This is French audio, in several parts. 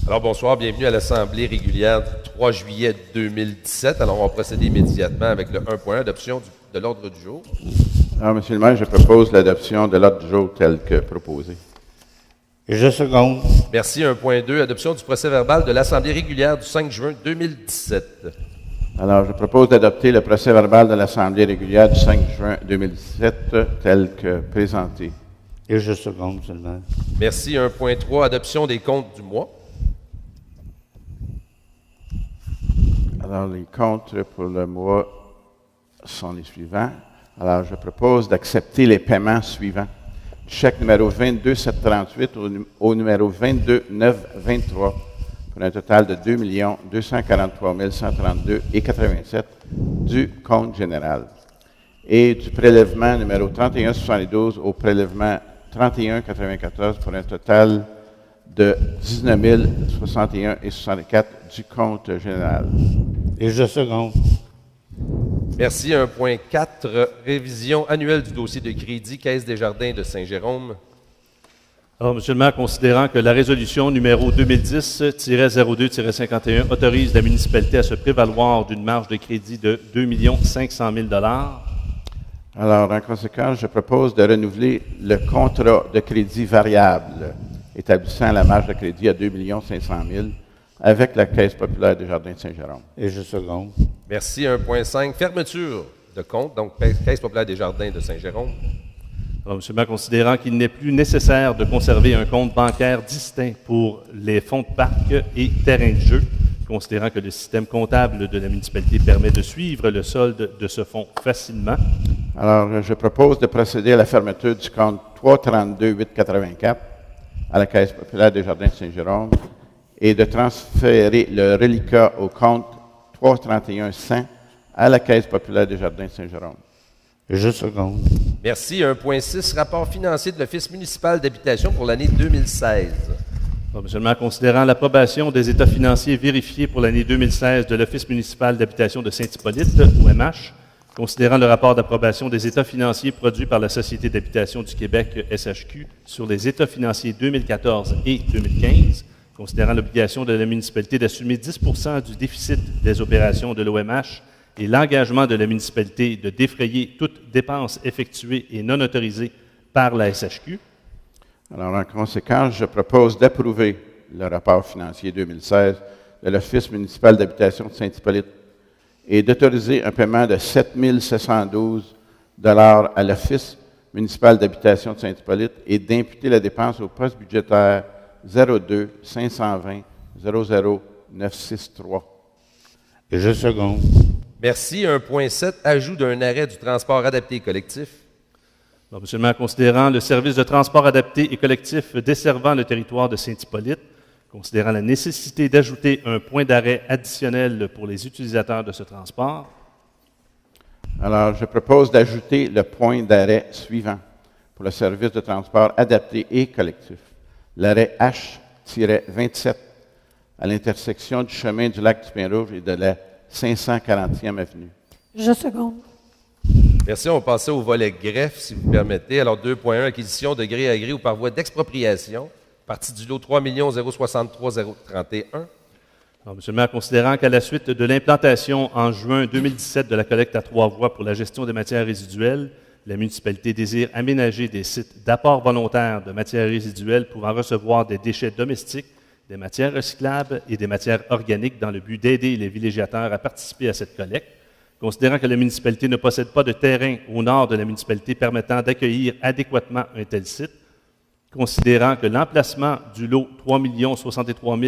Alors, bonsoir, bienvenue à l'Assemblée régulière du 3 juillet 2017. Alors, on va procéder immédiatement avec le 1.1, adoption de l'ordre du jour. Alors, Monsieur le maire, je propose l'adoption de l'ordre du jour tel que proposé. Et je seconde. Merci. 1.2, adoption du procès-verbal de l'Assemblée régulière du 5 juin 2017. Alors, je propose d'adopter le procès-verbal de l'Assemblée régulière du 5 juin 2017 tel que présenté. Et je seconde, Monsieur le maire. Merci. 1.3, adoption des comptes du mois. Alors, les comptes pour le mois sont les suivants. Alors, je propose d'accepter les paiements suivants. Chèque numéro 22-738 au numéro 22-923 pour un total de 2 243 132,87 du compte général. Et du prélèvement numéro 31-72 au prélèvement 31-94 pour un total de 19 061,64 du compte général. Et je seconde. Merci. 1.4, révision annuelle du dossier de crédit Caisse des Jardins de Saint-Jérôme. Alors, Monsieur le maire, considérant que la résolution numéro 2010-02-51 autorise la municipalité à se prévaloir d'une marge de crédit de 2 500 000 Alors, en conséquence, je propose de renouveler le contrat de crédit variable établissant la marge de crédit à 2 500 000 avec la Caisse populaire des Jardins de Saint-Jérôme. Et je seconde. Merci. 1.5, fermeture de compte, donc Caisse populaire des Jardins de Saint-Jérôme. Alors, Monsieur le maire, considérant qu'il n'est plus nécessaire de conserver un compte bancaire distinct pour les fonds de parc et terrains de jeu, considérant que le système comptable de la municipalité permet de suivre le solde de ce fonds facilement. Alors, je propose de procéder à la fermeture du compte 332-884 à la Caisse populaire des Jardins de Saint-Jérôme et de transférer le reliquat au compte 331-100 à la Caisse populaire des Jardins de Saint-Jérôme. Et je seconde. Merci. 1.6, rapport financier de l'Office municipal d'habitation pour l'année 2016. Alors, Monsieur le maire, considérant l'approbation des états financiers vérifiés pour l'année 2016 de l'Office municipal d'habitation de Saint-Hippolyte, OMH, considérant le rapport d'approbation des états financiers produits par la Société d'habitation du Québec, SHQ, sur les états financiers 2014 et 2015, considérant l'obligation de la municipalité d'assumer 10 du déficit des opérations de l'OMH et l'engagement de la municipalité de défrayer toute dépense effectuée et non autorisée par la SHQ. Alors, en conséquence, je propose d'approuver le rapport financier 2016 de l'Office municipal d'habitation de Saint-Hippolyte et d'autoriser un paiement de 7 712 à l'Office municipal d'habitation de Saint-Hippolyte et d'imputer la dépense au poste budgétaire 02 520 00 963. Et je seconde. Merci. 1.7, ajout d'un arrêt du transport adapté et collectif. Alors, Monsieur le maire, considérant le service de transport adapté et collectif desservant le territoire de Saint-Hippolyte, considérant la nécessité d'ajouter un point d'arrêt additionnel pour les utilisateurs de ce transport. Alors, je propose d'ajouter le point d'arrêt suivant pour le service de transport adapté et collectif. L'arrêt H-27 à l'intersection du chemin du lac du Pin-Rouge et de la 540e avenue. Je seconde. Merci. On va passer au volet greffe, si vous permettez. Alors, 2.1, acquisition de gré à gré ou par voie d'expropriation, partie du lot 3 063 031. Alors, Monsieur le maire, considérant qu'à la suite de l'implantation en juin 2017 de la collecte à 3 voies pour la gestion des matières résiduelles, la municipalité désire aménager des sites d'apport volontaire de matières résiduelles pouvant recevoir des déchets domestiques, des matières recyclables et des matières organiques dans le but d'aider les villégiateurs à participer à cette collecte. Considérant que la municipalité ne possède pas de terrain au nord de la municipalité permettant d'accueillir adéquatement un tel site, considérant que l'emplacement du lot 3 063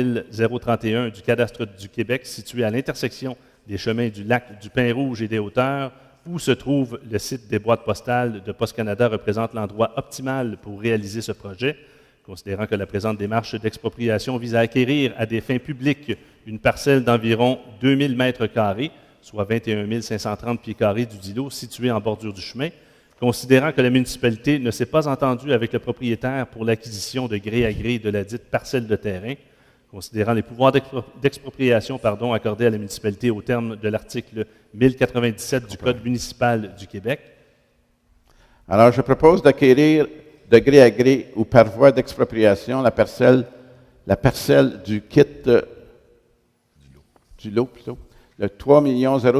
031 du cadastre du Québec, situé à l'intersection des chemins du lac du Pin-Rouge et des Hauteurs, où se trouve le site des boîtes postales de Poste Canada, représente l'endroit optimal pour réaliser ce projet, considérant que la présente démarche d'expropriation vise à acquérir à des fins publiques une parcelle d'environ 2000 mètres carrés, soit 21 530 pieds carrés du dit lot, situé en bordure du chemin, considérant que la municipalité ne s'est pas entendue avec le propriétaire pour l'acquisition de gré à gré de la dite parcelle de terrain, considérant les pouvoirs d'expropriation accordés à la municipalité au terme de l'article 1097 du Code municipal du Québec. Alors, je propose d'acquérir de gré à gré ou par voie d'expropriation la parcelle la parcelle du kit du lot plutôt, le 3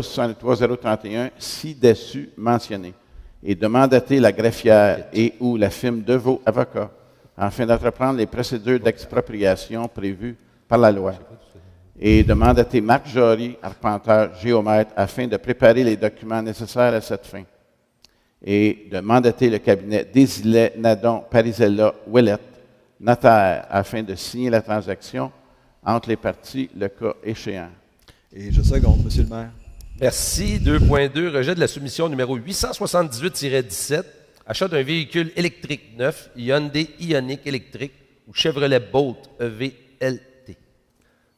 063 031 ci-dessus mentionné, et de mandater la greffière et ou la firme de vos avocats afin d'entreprendre les procédures d'expropriation prévues par la loi, et de mandater Marc Jory, arpenteur, géomètre, afin de préparer les documents nécessaires à cette fin, et de mandater le cabinet Désilet, Nadon, Parisella, Ouellette, notaire, afin de signer la transaction entre les parties, le cas échéant. Et je seconde, Monsieur le maire. Merci. 2.2, rejet de la soumission numéro 878-17, achat d'un véhicule électrique neuf, Hyundai Ioniq électrique ou Chevrolet Bolt EVLT.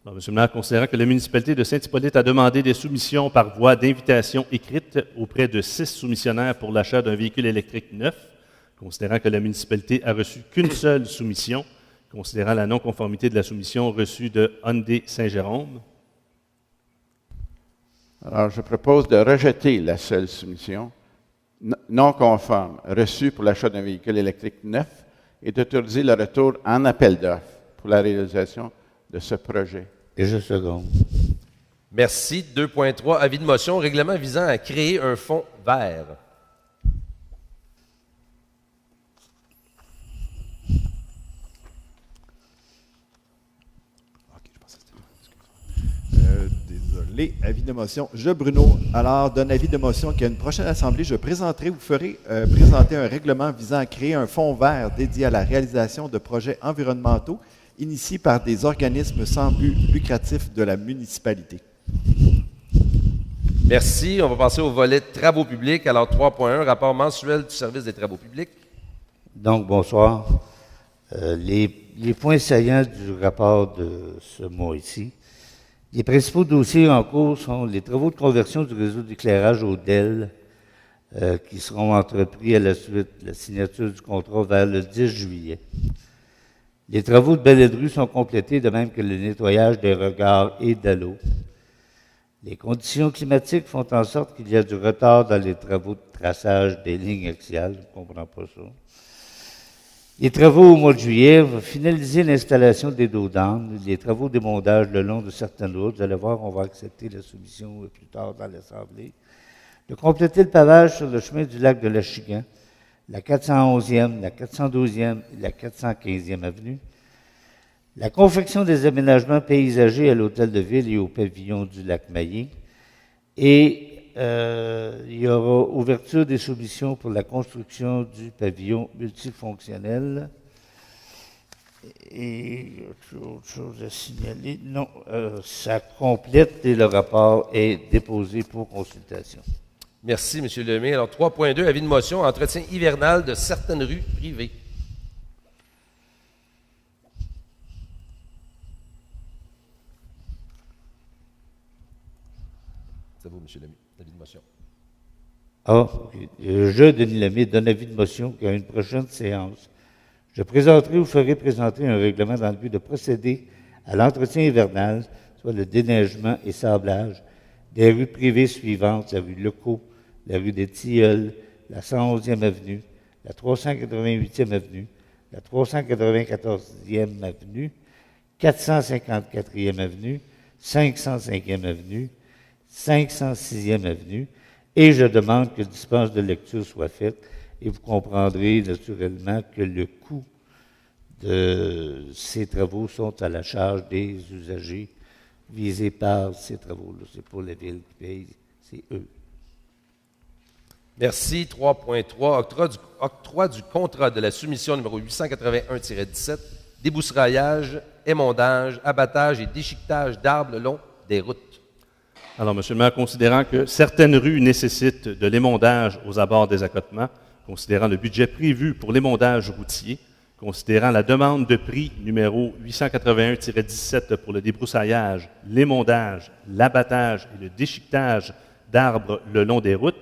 Alors, Monsieur le maire, considérant que la municipalité de Saint-Hippolyte a demandé des soumissions par voie d'invitation écrite auprès de 6 soumissionnaires pour l'achat d'un véhicule électrique neuf, considérant que la municipalité a reçu qu'une seule soumission, considérant la non-conformité de la soumission reçue de Hyundai Saint-Jérôme. Alors, je propose de rejeter la seule soumission non conforme reçue pour l'achat d'un véhicule électrique neuf et d'autoriser le retour en appel d'offres pour la réalisation de ce projet. Et je seconde. Merci. 2.3, avis de motion, règlement visant à créer un fonds vert. Désolé, avis de motion. Je, Bruno, alors, donne avis de motion qu'à une prochaine assemblée, je présenterai, vous ferez présenter un règlement visant à créer un fonds vert dédié à la réalisation de projets environnementaux initiés par des organismes sans but lucratif de la municipalité. Merci. On va passer au volet travaux publics. Alors, 3.1, rapport mensuel du service des travaux publics. Donc, bonsoir. Les points saillants du rapport de ce mois ici. Les principaux dossiers en cours sont les travaux de conversion du réseau d'éclairage au DEL qui seront entrepris à la suite de la signature du contrat vers le 10 juillet. Les travaux de balai de rue sont complétés, de même que le nettoyage des regards et de l'eau. Les conditions climatiques font en sorte qu'il y a du retard dans les travaux de traçage des lignes axiales. Je ne comprends pas ça. Les travaux au mois de juillet vont finaliser l'installation des dos d'âne, les travaux d'émondage le long de certaines routes. Vous allez voir, on va accepter la soumission plus tard dans l'Assemblée. De compléter le pavage sur le chemin du lac de l'Achigan, la 411e, la 412e et la 415e avenue. La confection des aménagements paysagers à l'hôtel de ville et au pavillon du lac Maillé. Et il y aura ouverture des soumissions pour la construction du pavillon multifonctionnel. Et autre chose à signaler? Non, ça complète et le rapport est déposé pour consultation. Merci, M. Lemay. Alors, 3.2, avis de motion, entretien hivernal de certaines rues privées. C'est vous, M. Lemay, avis de motion. Je, Denis Lemay, donne avis de motion qu'à une prochaine séance, je présenterai ou ferai présenter un règlement dans le but de procéder à l'entretien hivernal, soit le déneigement et sablage des rues privées suivantes, la rue Lecault, la rue des Tilleuls, la 111e avenue, la 388e avenue, la 394e avenue, 454e avenue, 505e avenue, 506e avenue, et je demande que dispense de lecture soit faite, et vous comprendrez naturellement que le coût de ces travaux sont à la charge des usagers visés par ces travaux-là. C'est pour la ville qui paye, c'est eux. Merci. 3.3, octroi du contrat de la soumission numéro 881-17, débroussaillage, émondage, abattage et déchiquetage d'arbres le long des routes. Alors, M. le maire, considérant que certaines rues nécessitent de l'émondage aux abords des accotements, considérant le budget prévu pour l'émondage routier, considérant la demande de prix numéro 881-17 pour le débroussaillage, l'émondage, l'abattage et le déchiquetage d'arbres le long des routes,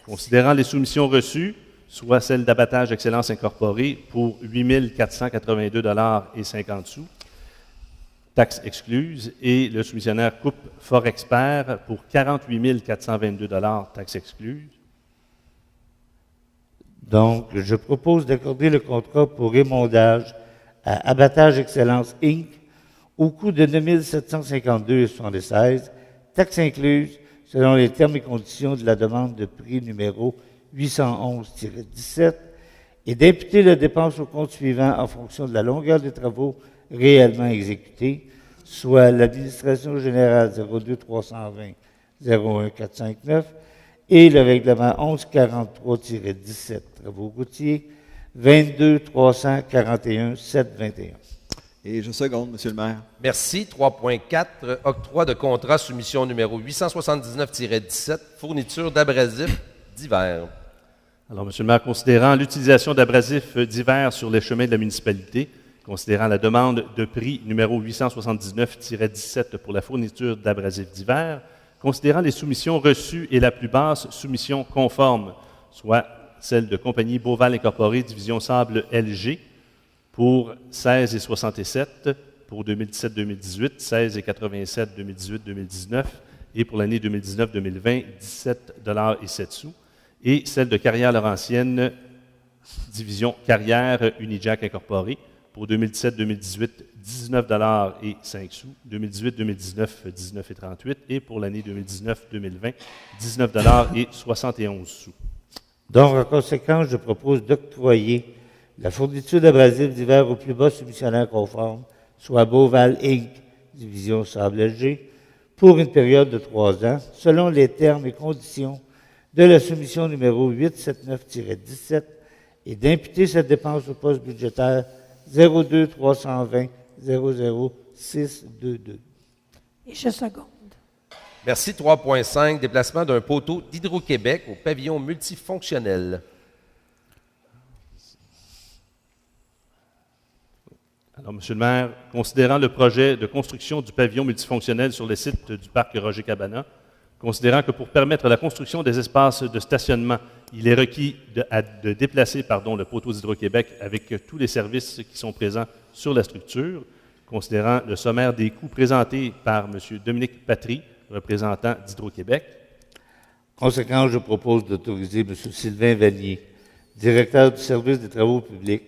considérant les soumissions reçues, soit celle d'abattage Excellence Incorporée pour 8 482,50 $, taxes excluses, et le soumissionnaire Coupe Fort Expert pour 48 422 $, taxes excluses. Donc, je propose d'accorder le contrat pour émondage à Abattage Excellence Inc. au coût de 9 752,76 $, taxes incluses, selon les termes et conditions de la demande de prix numéro 811-17, et d'imputer la dépense au compte suivant en fonction de la longueur des travaux réellement exécutés, soit l'administration générale 02-320-01459 et le règlement 1143-17 travaux routiers 22-341-721. Et je seconde, Monsieur le maire. Merci. 3.4, octroi de contrat soumission numéro 879-17, fourniture d'abrasifs divers. Alors, Monsieur le maire, considérant l'utilisation d'abrasifs divers sur les chemins de la municipalité, considérant la demande de prix numéro 879-17 pour la fourniture d'abrasifs divers, considérant les soumissions reçues et la plus basse soumission conforme, soit celle de compagnie Beauval Incorporée, division Sable LG, pour 16,67 pour 2017-2018, 16,87 2018-2019 et pour l'année 2019-2020, 17,07 $, et celle de Carrière Laurentienne, division Carrière Unijack Incorporée, pour 2017-2018, 19,05 $, 2018-2019, 19,38 et pour l'année 2019-2020, 19,71 $. Donc, en conséquence, je propose d'octroyer la fourniture d'abrasifs divers au plus bas soumissionnaire conforme, soit Beauval Inc., division Sable LG, pour une période de 3 ans, selon les termes et conditions de la soumission numéro 879-17 et d'imputer cette dépense au poste budgétaire 02 320 00 622. Et je seconde. Merci. 3.5, déplacement d'un poteau d'Hydro-Québec au pavillon multifonctionnel. Alors, Monsieur le maire, considérant le projet de construction du pavillon multifonctionnel sur le site du parc Roger-Cabana, considérant que pour permettre la construction des espaces de stationnement, il est requis de déplacer le poteau d'Hydro-Québec avec tous les services qui sont présents sur la structure, considérant le sommaire des coûts présentés par M. Dominique Patry, représentant d'Hydro-Québec. Conséquent, je propose d'autoriser M. Sylvain Vanier, directeur du service des travaux publics,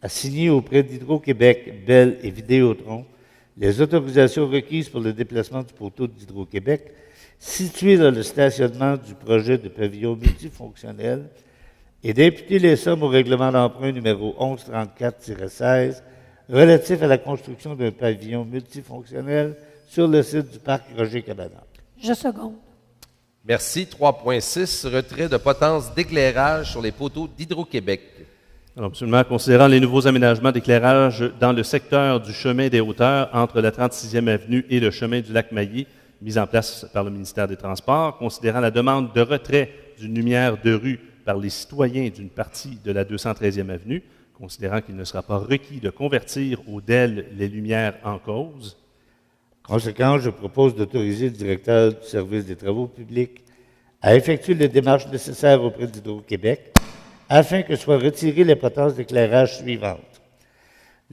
à signer auprès d'Hydro-Québec, Bell et Vidéotron les autorisations requises pour le déplacement du poteau d'Hydro-Québec situé dans le stationnement du projet de pavillon multifonctionnel et d'imputer les sommes au règlement d'emprunt numéro 1134-16 relatif à la construction d'un pavillon multifonctionnel sur le site du parc Roger-Cabana. Je seconde. Merci. 3.6, retrait de potence d'éclairage sur les poteaux d'Hydro-Québec. Alors, Monsieur le maire, considérant les nouveaux aménagements d'éclairage dans le secteur du chemin des hauteurs entre la 36e avenue et le chemin du lac Maillé, mis en place par le ministère des Transports, considérant la demande de retrait d'une lumière de rue par les citoyens d'une partie de la 213e avenue, considérant qu'il ne sera pas requis de convertir au DEL les lumières en cause. Conséquent, je propose d'autoriser le directeur du service des travaux publics à effectuer les démarches nécessaires auprès d'Hydro-Québec afin que soient retirées les potences d'éclairage suivantes.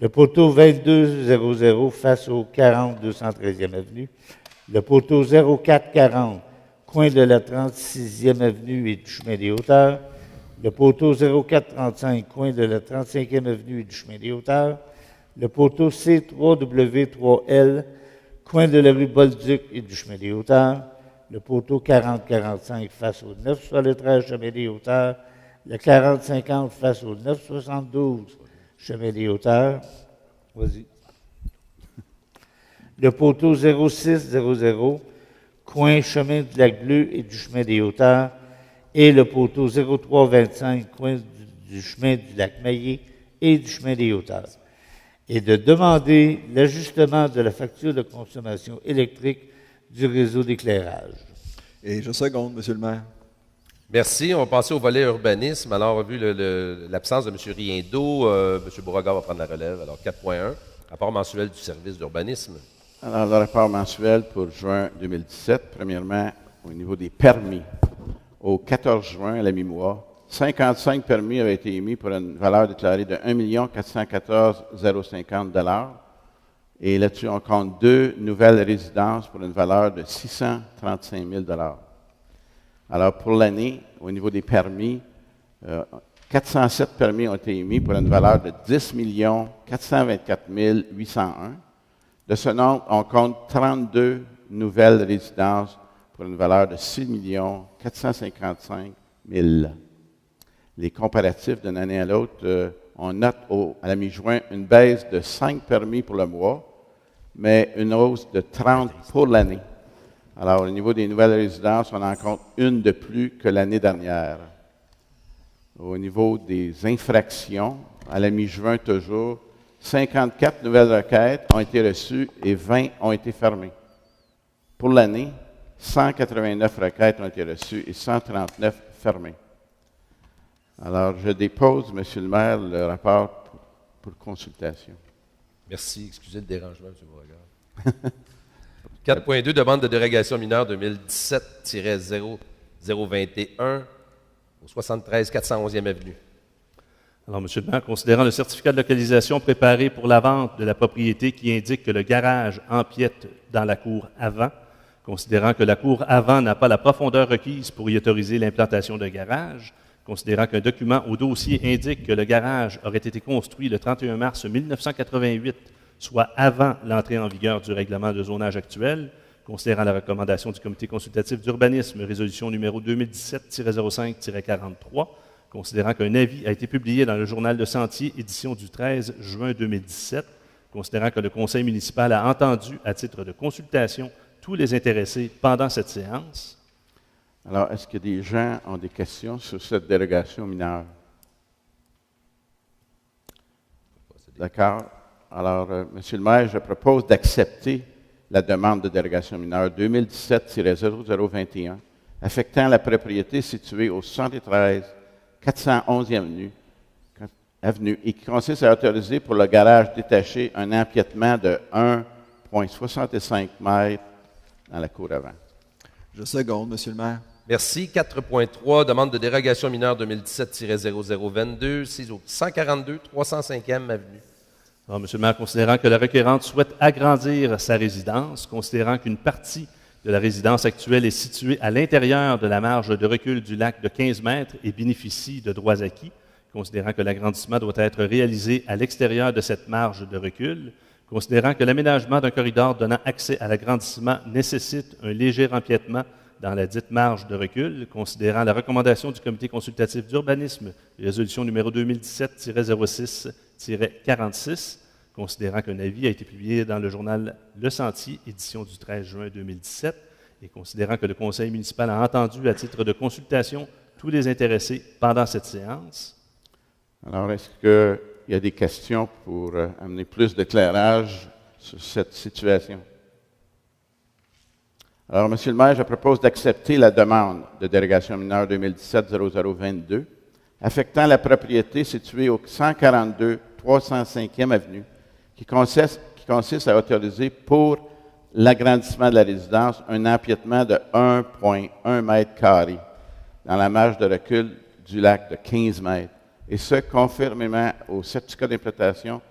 Le poteau 2200 face au 40-213e avenue, le poteau 0440, coin de la 36e avenue et du chemin des hauteurs, le poteau 0435, coin de la 35e avenue et du chemin des hauteurs, le poteau C3W3L, coin de la rue Bolduc et du chemin des hauteurs, le poteau 4045 face au 973 chemin des hauteurs, le 4050 face au 972 chemin des hauteurs. Vas-y. Le poteau 0600, coin chemin du lac Bleu et du chemin des hauteurs, et le poteau 0325, coin du chemin du lac Maillé et du chemin des hauteurs, et de demander l'ajustement de la facture de consommation électrique du réseau d'éclairage. Et je seconde, Monsieur le maire. Merci. On va passer au volet urbanisme. Alors, vu l'absence de M. Riendo, M. Beauregard va prendre la relève. Alors, 4.1, rapport mensuel du service d'urbanisme. Alors, le rapport mensuel pour juin 2017, premièrement, au niveau des permis. Au 14 juin, à la mi-mois, 55 permis avaient été émis pour une valeur déclarée de 1 414 050 $. Et là-dessus, on compte 2 nouvelles résidences pour une valeur de 635 000 $. Alors, pour l'année, au niveau des permis, 407 permis ont été émis pour une valeur de 10 424 801. De ce nombre, on compte 32 nouvelles résidences pour une valeur de 6 455 000. Les comparatifs d'une année à l'autre, on note à la mi-juin une baisse de 5 permis pour le mois, mais une hausse de 30 pour l'année. Alors, au niveau des nouvelles résidences, on en compte une de plus que l'année dernière. Au niveau des infractions, à la mi-juin toujours, 54 nouvelles requêtes ont été reçues et 20 ont été fermées. Pour l'année, 189 requêtes ont été reçues et 139 fermées. Alors, je dépose, Monsieur le maire, le rapport pour consultation. Merci. Excusez le dérangement, M. Beauregard. 4.2, demande de dérogation mineure 2017-0021 au 73 411e Avenue. Alors, M. le maire, considérant le certificat de localisation préparé pour la vente de la propriété qui indique que le garage empiète dans la cour avant, considérant que la cour avant n'a pas la profondeur requise pour y autoriser l'implantation d'un garage, considérant qu'un document au dossier indique que le garage aurait été construit le 31 mars 1988, soit avant l'entrée en vigueur du règlement de zonage actuel, considérant la recommandation du comité consultatif d'urbanisme, résolution numéro 2017-05-43, considérant qu'un avis a été publié dans le Journal de Sentier, édition du 13 juin 2017, considérant que le conseil municipal a entendu à titre de consultation tous les intéressés pendant cette séance. Alors, est-ce que des gens ont des questions sur cette dérogation mineure? D'accord. Alors, Monsieur le maire, je propose d'accepter la demande de dérogation mineure 2017-0021 affectant la propriété située au 73 411e avenue et qui consiste à autoriser pour le garage détaché un empiètement de 1,65 m dans la cour avant. Je seconde, Monsieur le maire. Merci. 4.3, demande de dérogation mineure 2017-0022, 6 au 142 305e Avenue. Alors, M. le maire, considérant que la requérante souhaite agrandir sa résidence, considérant qu'une partie de la résidence actuelle est située à l'intérieur de la marge de recul du lac de 15 mètres et bénéficie de droits acquis, considérant que l'agrandissement doit être réalisé à l'extérieur de cette marge de recul, considérant que l'aménagement d'un corridor donnant accès à l'agrandissement nécessite un léger empiètement dans la dite marge de recul, considérant la recommandation du comité consultatif d'urbanisme, résolution numéro 2017-06-46, considérant qu'un avis a été publié dans le journal Le Sentier, édition du 13 juin 2017, et considérant que le conseil municipal a entendu à titre de consultation tous les intéressés pendant cette séance. Alors, est-ce qu'il y a des questions pour amener plus d'éclairage sur cette situation? Alors, Monsieur le maire, je propose d'accepter la demande de dérogation mineure 2017-0022 affectant la propriété située au 142 305e Avenue qui consiste à autoriser pour l'agrandissement de la résidence un empiètement de 1,1 m² dans la marge de recul du lac de 15 mètres, et ce, conformément au certificat d'implantation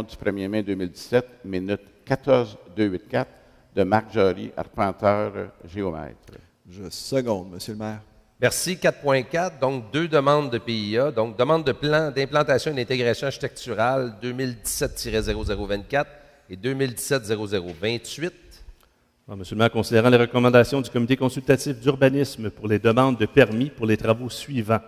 du 1er mai 2017, minute 14284, de Marc Jory, arpenteur géomètre. Je seconde, Monsieur le maire. Merci. 4.4, donc 2 demandes de PIA. Donc, demande de plan d'implantation et d'intégration architecturale 2017-0024 et 2017-0028. Monsieur le maire, considérant les recommandations du comité consultatif d'urbanisme pour les demandes de permis pour les travaux suivants,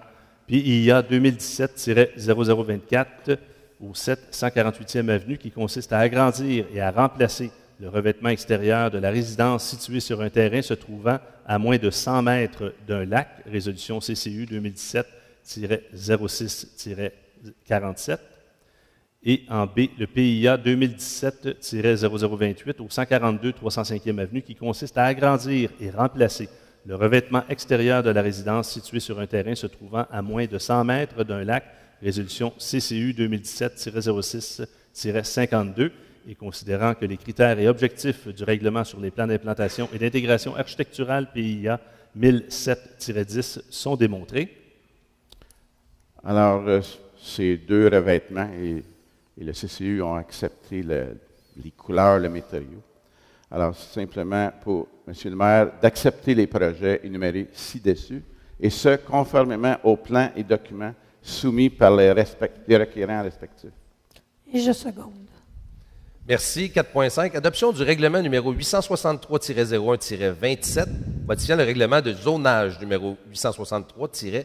PIA 2017-0024 au 748e Avenue qui consiste à agrandir et à remplacer le revêtement extérieur de la résidence située sur un terrain se trouvant à moins de 100 mètres d'un lac, résolution CCU 2017-06-47, et en B, le PIA 2017-0028 au 142 305e Avenue qui consiste à agrandir et remplacer le revêtement extérieur de la résidence située sur un terrain se trouvant à moins de 100 mètres d'un lac, résolution CCU 2017-06-52, et considérant que les critères et objectifs du règlement sur les plans d'implantation et d'intégration architecturale PIA 1007-10 sont démontrés. Alors, ces 2 revêtements et le CCU ont accepté les couleurs, le matériau. Alors, c'est simplement pour M. le maire d'accepter les projets énumérés ci-dessus, et ce, conformément aux plans et documents soumis par les requérants respectifs. Et je seconde. Merci. 4.5. Adoption du règlement numéro 863-01-27, modifiant le règlement de zonage numéro 863-01.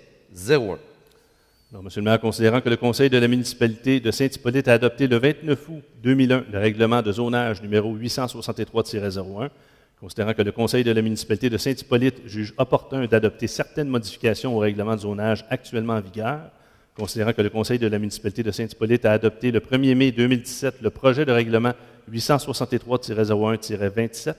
Non, Monsieur le maire, considérant que le Conseil de la municipalité de Saint-Hippolyte a adopté le 29 août 2001 le règlement de zonage numéro 863-01, considérant que le Conseil de la municipalité de Saint-Hippolyte juge opportun d'adopter certaines modifications au règlement de zonage actuellement en vigueur, considérant que le Conseil de la municipalité de Saint-Hippolyte a adopté le 1er mai 2017 le projet de règlement 863-01-27,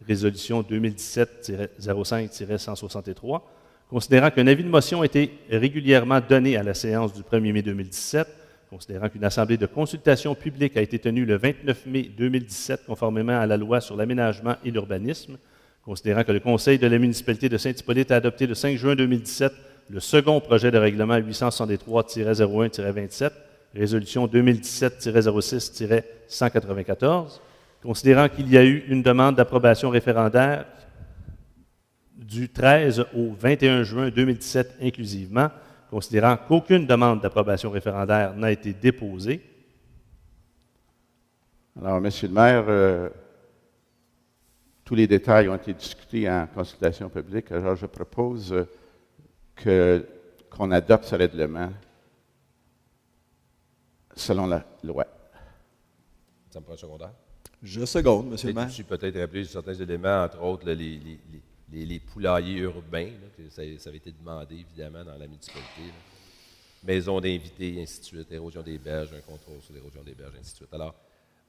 résolution 2017-05-163, considérant qu'un avis de motion a été régulièrement donné à la séance du 1er mai 2017, considérant qu'une assemblée de consultation publique a été tenue le 29 mai 2017 conformément à la loi sur l'aménagement et l'urbanisme, considérant que le Conseil de la municipalité de Saint-Hippolyte a adopté le 5 juin 2017 le second projet de règlement 863-01-27, résolution 2017-06-194, considérant qu'il y a eu une demande d'approbation référendaire du 13 au 21 juin 2017 inclusivement, considérant qu'aucune demande d'approbation référendaire n'a été déposée. Alors, Monsieur le maire, tous les détails ont été discutés en consultation publique. Alors, je propose qu'on adopte ce règlement selon la loi. Ça me prend un secondaire. Je seconde, Monsieur le maire. Je suis peut-être rappelé certains éléments, entre autres là, les poulaillers urbains, là, que ça avait été demandé évidemment dans la municipalité. Là. Maison d'invités, ainsi de suite, érosion des berges, un contrôle sur l'érosion des berges, ainsi de suite. Alors,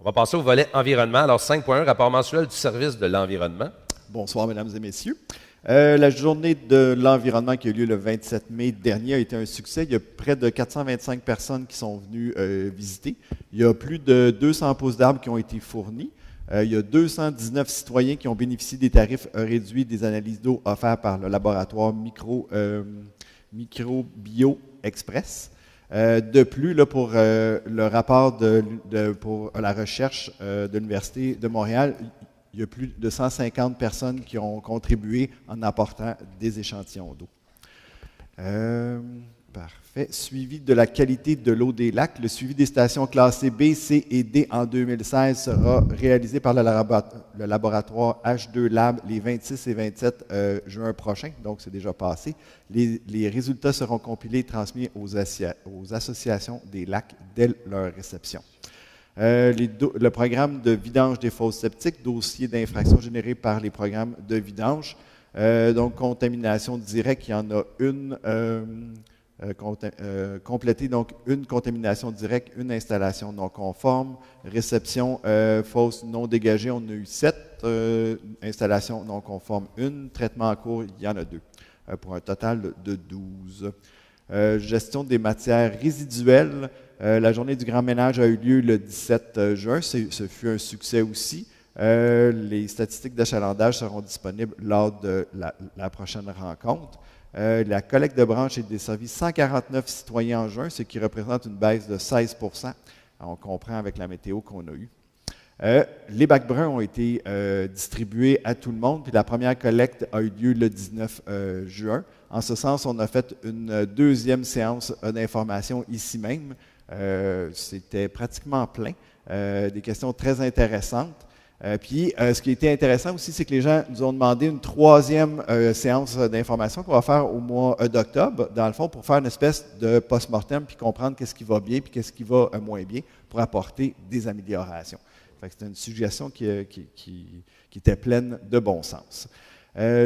on va passer au volet environnement. Alors, 5.1, rapport mensuel du service de l'environnement. Bonsoir, mesdames et messieurs. La journée de l'environnement qui a eu lieu le 27 mai dernier a été un succès. Il y a près de 425 personnes qui sont venues visiter. Il y a plus de 200 pousses d'arbres qui ont été fournis. Il y a 219 citoyens qui ont bénéficié des tarifs réduits des analyses d'eau offerts par le laboratoire Microbio Express. De plus, là, pour le rapport pour la recherche de l'Université de Montréal, il y a plus de 150 personnes qui ont contribué en apportant des échantillons d'eau. Parfait. Suivi de la qualité de l'eau des lacs. Le suivi des stations classées B, C et D en 2016 sera réalisé par le laboratoire H2 Lab les 26 et 27 juin prochain, donc c'est déjà passé. Les résultats seront compilés et transmis aux associations des lacs dès leur réception. Le programme de vidange des fosses septiques, dossier d'infraction généré par les programmes de vidange. Donc, contamination directe, il y en a une complétée, donc une contamination directe, une installation non conforme. Réception fosse non dégagée, on a eu 7. Installations non conformes, une. Traitement en cours, il y en a 2, pour un total de 12. Gestion des matières résiduelles. La journée du grand ménage a eu lieu le 17 juin. Ce fut un succès aussi. Les statistiques d'achalandage seront disponibles lors de la prochaine rencontre. La collecte de branches est desservie 149 citoyens en juin, ce qui représente une baisse de 16 %. On comprend avec la météo qu'on a eue. Les bacs bruns ont été distribués à tout le monde, puis la première collecte a eu lieu le 19 juin. En ce sens, on a fait une deuxième séance d'information ici même. C'était pratiquement plein, des questions très intéressantes. Puis, ce qui était intéressant aussi, c'est que les gens nous ont demandé une troisième séance d'information qu'on va faire au mois d'octobre, dans le fond, pour faire une espèce de post-mortem, puis comprendre qu'est-ce qui va bien, puis qu'est-ce qui va moins bien, pour apporter des améliorations. C'était une suggestion qui était pleine de bon sens.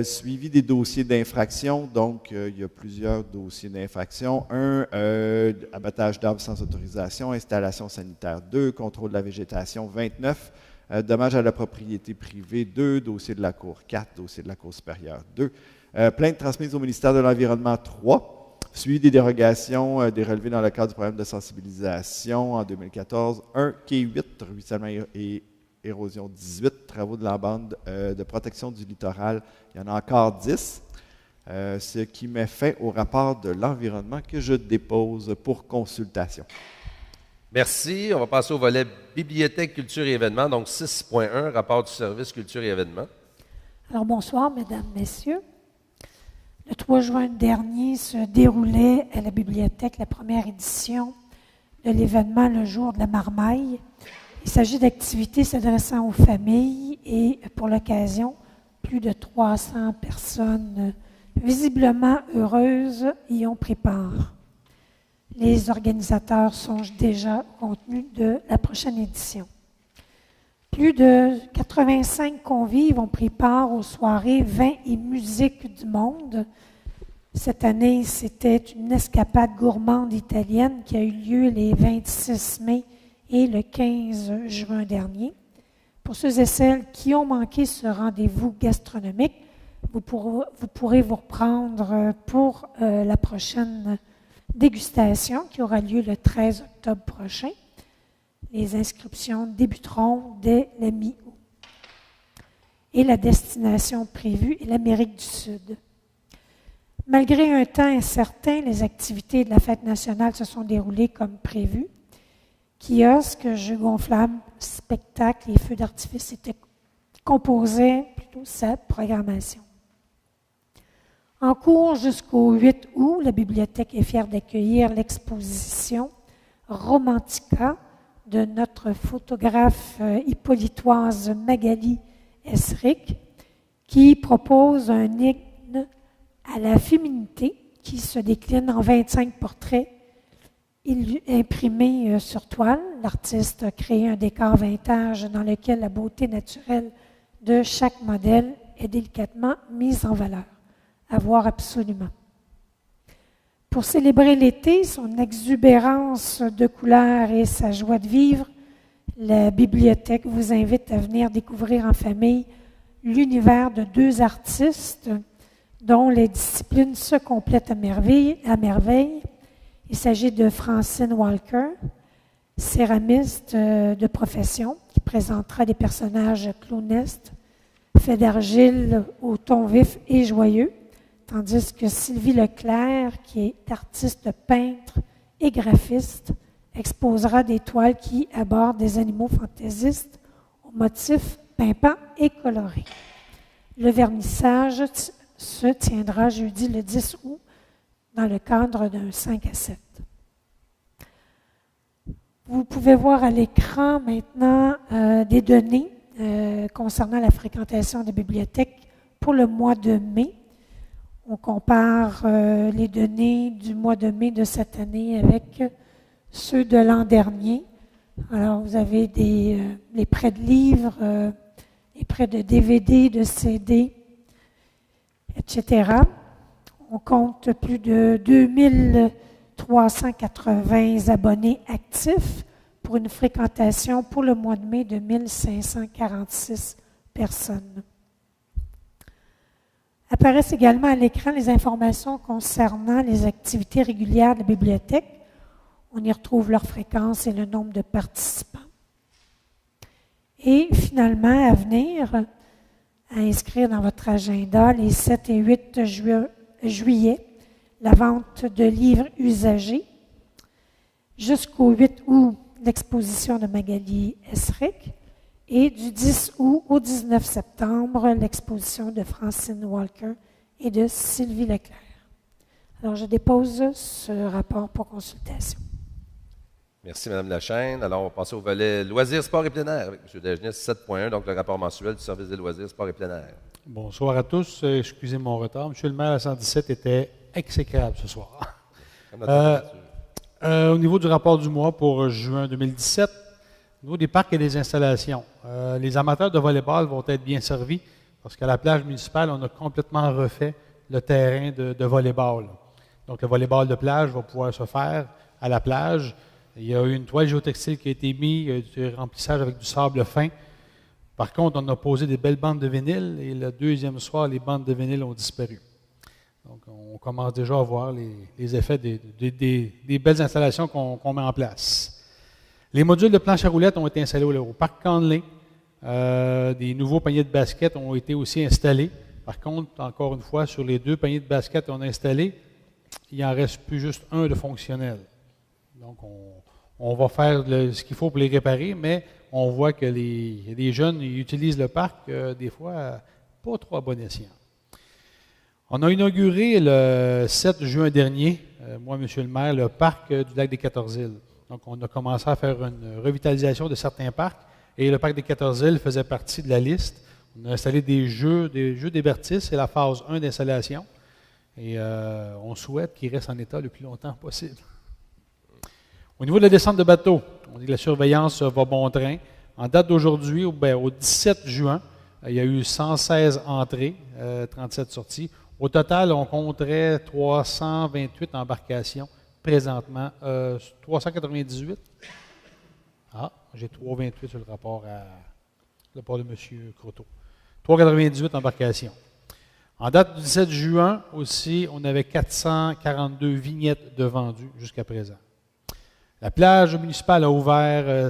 Suivi des dossiers d'infraction, donc il y a plusieurs dossiers d'infraction. Un, abattage d'arbres sans autorisation, installation sanitaire 2, contrôle de la végétation 29, dommages à la propriété privée 2, dossier de la Cour 4, dossier de la Cour supérieure 2, plainte transmise au ministère de l'Environnement 3, suivi des dérogations des relevés dans le cadre du programme de sensibilisation en 2014, 1, quai 8, ruissellement et érosion 18, travaux de la bande de protection du littoral, il y en a encore 10, ce qui met fin au rapport de l'environnement que je dépose pour consultation. Merci. On va passer au volet bibliothèque, culture et événements, donc 6.1, rapport du service culture et événements. Alors, bonsoir, mesdames, messieurs. Le 3 juin dernier se déroulait à la bibliothèque la première édition de l'événement Le Jour de la Marmaille. Il s'agit d'activités s'adressant aux familles et, pour l'occasion, plus de 300 personnes visiblement heureuses y ont pris part. Les organisateurs songent déjà au contenu de la prochaine édition. Plus de 85 convives ont pris part aux soirées Vin et musique du monde. Cette année, c'était une escapade gourmande italienne qui a eu lieu les 26 mai et le 15 juin dernier. Pour ceux et celles qui ont manqué ce rendez-vous gastronomique, vous pourrez vous reprendre pour la prochaine dégustation qui aura lieu le 13 octobre prochain. Les inscriptions débuteront dès la mi-août. Et la destination prévue est l'Amérique du Sud. Malgré un temps incertain, les activités de la fête nationale se sont déroulées comme prévu. Kiosques, jeux gonflables, spectacles et feux d'artifice composaient plutôt sa programmation. En cours jusqu'au 8 août, la bibliothèque est fière d'accueillir l'exposition Romantica de notre photographe hippolytoise Magali Esric, qui propose un hymne à la féminité qui se décline en 25 portraits imprimés sur toile. L'artiste a créé un décor vintage dans lequel la beauté naturelle de chaque modèle est délicatement mise en valeur. À voir absolument. Pour célébrer l'été, son exubérance de couleurs et sa joie de vivre, la bibliothèque vous invite à venir découvrir en famille l'univers de deux artistes dont les disciplines se complètent à merveille. Il s'agit de Francine Walker, céramiste de profession, qui présentera des personnages clownesques, faits d'argile au ton vif et joyeux, tandis que Sylvie Leclerc, qui est artiste peintre et graphiste, exposera des toiles qui abordent des animaux fantaisistes aux motifs pimpants et colorés. Le vernissage se tiendra jeudi le 10 août dans le cadre d'un 5 à 7. Vous pouvez voir à l'écran maintenant des données concernant la fréquentation des bibliothèques pour le mois de mai. On compare les données du mois de mai de cette année avec ceux de l'an dernier. Alors, vous avez les prêts de livres, les prêts de DVD, de CD, etc. On compte plus de 2380 abonnés actifs pour une fréquentation pour le mois de mai de 1546 personnes. Apparaissent également à l'écran les informations concernant les activités régulières de la bibliothèque. On y retrouve leur fréquence et le nombre de participants. Et finalement, à venir, à inscrire dans votre agenda les 7 et 8 juillet, la vente de livres usagés. Jusqu'au 8 août, l'exposition de Magali Esric. Et du 10 août au 19 septembre, l'exposition de Francine Walker et de Sylvie Leclerc. Alors, je dépose ce rapport pour consultation. Merci, Mme Lachaine. Alors, on va passer au volet loisirs, sport et plein air avec M. Dagenet, 7.1, donc le rapport mensuel du service des loisirs, sport et plein air. Bonsoir à tous. Excusez mon retard. M. le maire à 117 était exécrable ce soir. Au niveau du rapport du mois pour juin 2017, au niveau des parcs et des installations, les amateurs de volleyball vont être bien servis parce qu'à la plage municipale, on a complètement refait le terrain de volleyball. Donc, le volleyball de plage va pouvoir se faire à la plage. Il y a eu une toile géotextile qui a été mise, du remplissage avec du sable fin. Par contre, on a posé des belles bandes de vinyle et le deuxième soir, les bandes de vinyle ont disparu. Donc, on commence déjà à voir les effets des belles installations qu'on met en place. Les modules de planche à roulettes ont été installés au parc Conley. Des nouveaux paniers de basket ont été aussi installés. Par contre, encore une fois, sur les 2 paniers de basket qu'on a installés, il n'en reste plus juste un de fonctionnel. Donc, on va faire ce qu'il faut pour les réparer, mais on voit que les jeunes ils utilisent le parc, des fois, pas trop à bon escient. On a inauguré le 7 juin dernier, moi, M. le maire, le parc du lac des 14 îles. Donc, on a commencé à faire une revitalisation de certains parcs et le parc des 14 îles faisait partie de la liste. On a installé des jeux d'hébertis, c'est la phase 1 d'installation. Et on souhaite qu'il reste en état le plus longtemps possible. Au niveau de la descente de bateau, on dit que la surveillance va bon train. En date d'aujourd'hui, au 17 juin, il y a eu 116 entrées, 37 sorties. Au total, on compterait 328 embarcations présentement. 398. Ah, j'ai 328 sur le rapport de M. Croteau. 398 embarcations. En date du 17 juin aussi, on avait 442 vignettes de vendues jusqu'à présent. La plage municipale a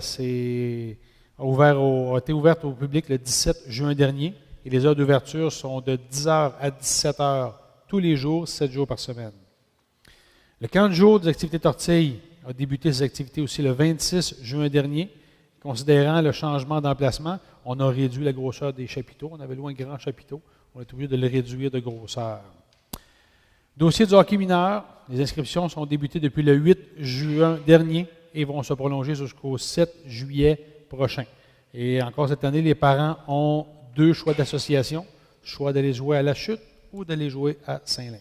été ouverte au public le 17 juin dernier et les heures d'ouverture sont de 10h à 17h tous les jours, 7 jours par semaine. Le camp de jour des activités tortilles a débuté ses activités aussi le 26 juin dernier. Considérant le changement d'emplacement, on a réduit la grosseur des chapiteaux. On avait loin un grand chapiteau. On est obligé de le réduire de grosseur. Dossier du hockey mineur. Les inscriptions sont débutées depuis le 8 juin dernier et vont se prolonger jusqu'au 7 juillet prochain. Et encore cette année, les parents ont 2 choix d'association. Choix d'aller jouer à La Chute ou d'aller jouer à Saint-Lin.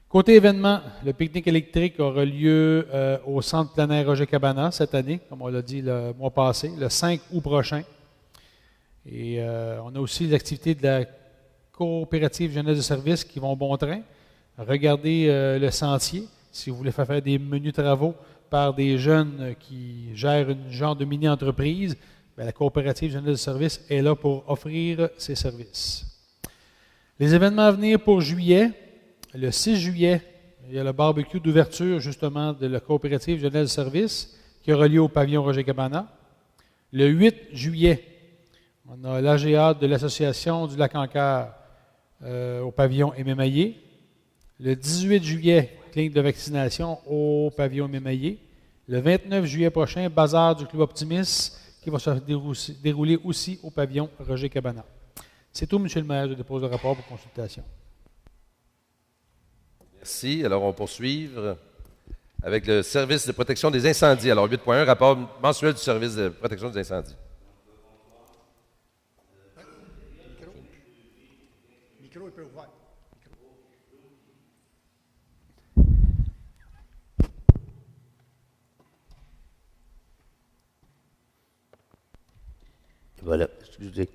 Côté événement, le pique-nique électrique aura lieu au centre plein air Roger Cabana cette année, comme on l'a dit le mois passé, le 5 août prochain. Et on a aussi les activités de la coopérative jeunesse de service qui vont bon train. Regardez le sentier, si vous voulez faire des menus travaux par des jeunes qui gèrent une genre de mini-entreprise, la coopérative jeunesse de service est là pour offrir ses services. Les événements à venir pour juillet. Le 6 juillet, il y a le barbecue d'ouverture justement de la coopérative jeunesse de service qui aura lieu au pavillon Roger Cabana. Le 8 juillet, on a l'AGA de l'Association du Lac-en-Cœur au pavillon Aimé-Maillé. Le 18 juillet, clinique de vaccination au pavillon Aimé-Maillé. Le 29 juillet prochain, bazar du Club Optimis qui va se dérouler aussi au pavillon Roger Cabana. C'est tout, M. le maire. Je dépose le rapport pour consultation. Merci. Alors, on poursuit avec le service de protection des incendies. Alors, 8.1, rapport mensuel du service de protection des incendies. Micro est peu ouvert. Voilà, excusez.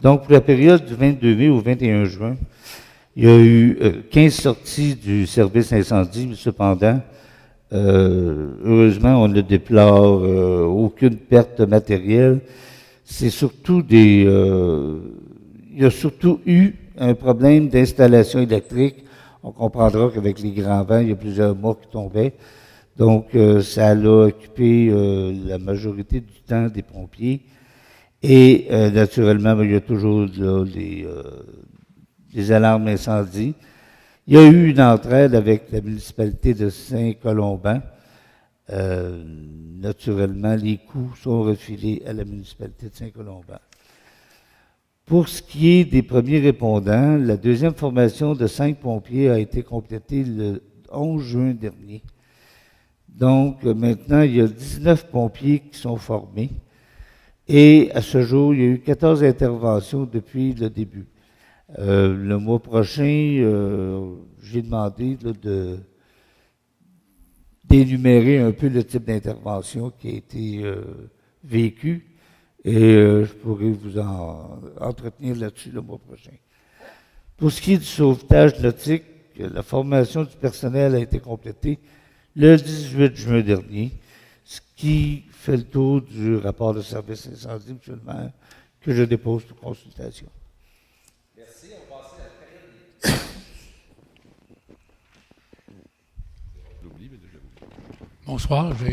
Donc, pour la période du 22 mai au 21 juin, il y a eu 15 sorties du service incendie, mais cependant, heureusement, on ne déplore aucune perte matérielle. C'est surtout il y a surtout eu un problème d'installation électrique. On comprendra qu'avec les grands vents, il y a plusieurs mois qui tombaient. Donc, ça l'a occupé la majorité du temps des pompiers. Et naturellement, il y a toujours là, des alarmes incendie. Il y a eu une entraide avec la municipalité de Saint-Colomban. Naturellement, les coûts sont refilés à la municipalité de Saint-Colomban. Pour ce qui est des premiers répondants, la deuxième formation de 5 pompiers a été complétée le 11 juin dernier. Donc, maintenant, il y a 19 pompiers qui sont formés. Et à ce jour, il y a eu 14 interventions depuis le début. Le mois prochain, j'ai demandé là, d'énumérer un peu le type d'intervention qui a été vécu et je pourrai vous en entretenir là-dessus le mois prochain. Pour ce qui est du sauvetage nautique, la formation du personnel a été complétée le 18 juin dernier, ce qui fait le tour du rapport de service incendie, M. le maire, que je dépose pour consultation. Merci. On va passer à la période. Bonsoir. Ça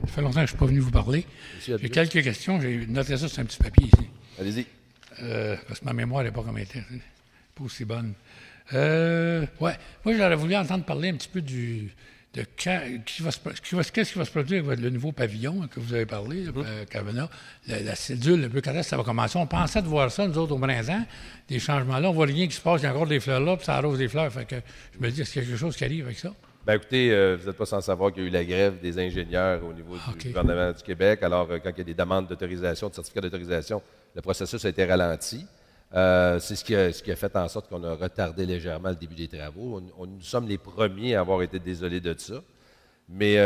fait longtemps que je ne suis pas venu vous parler. J'ai quelques questions. J'ai noté ça sur un petit papier ici. Allez-y. Parce que ma mémoire n'est pas comme elle était. Pas aussi bonne. Ouais. Moi, j'aurais voulu entendre parler un petit peu qu'est-ce qui va se produire avec le nouveau pavillon que vous avez parlé, Cabana, la cédule, un peu quand ça va commencer. On pensait de voir ça, nous autres, au printemps, des changements-là. On voit rien qui se passe, il y a encore des fleurs là, puis ça arrose des fleurs. Fait que je me dis, est-ce qu'il y a quelque chose qui arrive avec ça? Ben écoutez, vous n'êtes pas sans savoir qu'il y a eu la grève des ingénieurs au niveau du gouvernement du Québec. Alors, quand il y a des demandes d'autorisation, de certificats d'autorisation, le processus a été ralenti. C'est ce qui a fait en sorte qu'on a retardé légèrement le début des travaux. Nous sommes les premiers à avoir été désolés de ça. Mais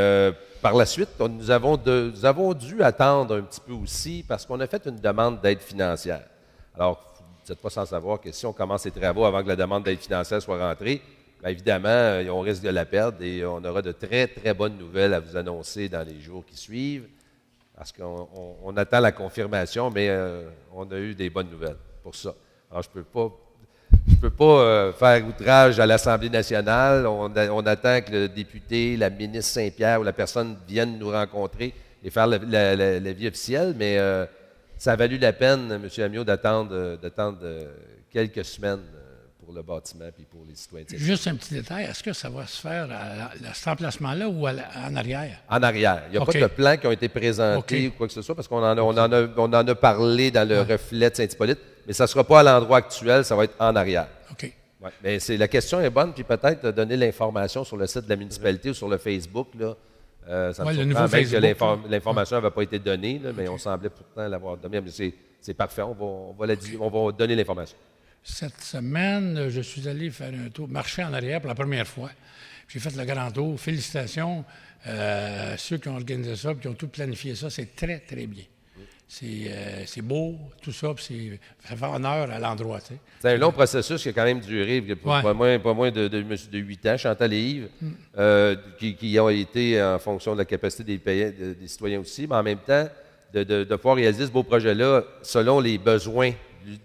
par la suite, nous avons dû attendre un petit peu aussi parce qu'on a fait une demande d'aide financière. Alors, vous n'êtes pas sans savoir que si on commence les travaux avant que la demande d'aide financière soit rentrée, bien évidemment, on risque de la perdre et on aura de très, très bonnes nouvelles à vous annoncer dans les jours qui suivent parce qu'on attend la confirmation, mais on a eu des bonnes nouvelles pour ça. Alors, je ne peux pas faire outrage à l'Assemblée nationale. On attend que le député, la ministre Saint-Pierre ou la personne vienne nous rencontrer et faire la vie officielle, mais ça a valu la peine, M. Amiot, d'attendre quelques semaines pour le bâtiment et pour les citoyens. Juste un petit détail, est-ce que ça va se faire à cet emplacement-là ou en arrière? En arrière. Il n'y a pas de plans qui ont été présentés ou quoi que ce soit, parce qu'on en a parlé dans le reflet de Saint-Hippolyte, mais ça ne sera pas à l'endroit actuel, ça va être en arrière. OK. Ouais. Mais la question est bonne, puis peut-être donner l'information sur le site de la municipalité ou sur le Facebook, là. Ça me surprend même que l'information n'avait pas été donnée, là, mais on semblait pourtant l'avoir donnée. Mais c'est parfait, on va donner l'information. Cette semaine, je suis allé faire un tour, marcher en arrière pour la première fois. J'ai fait le grand tour. Félicitations à ceux qui ont organisé ça et qui ont tout planifié ça. C'est très, très bien. C'est beau, tout ça, puis ça fait honneur à l'endroit. Tu sais. C'est un long processus qui a quand même duré, pas moins de 8 ans, Chantal et Yves, qui ont été en fonction de la capacité des citoyens aussi, mais en même temps, de pouvoir réaliser ce beau projet-là selon les besoins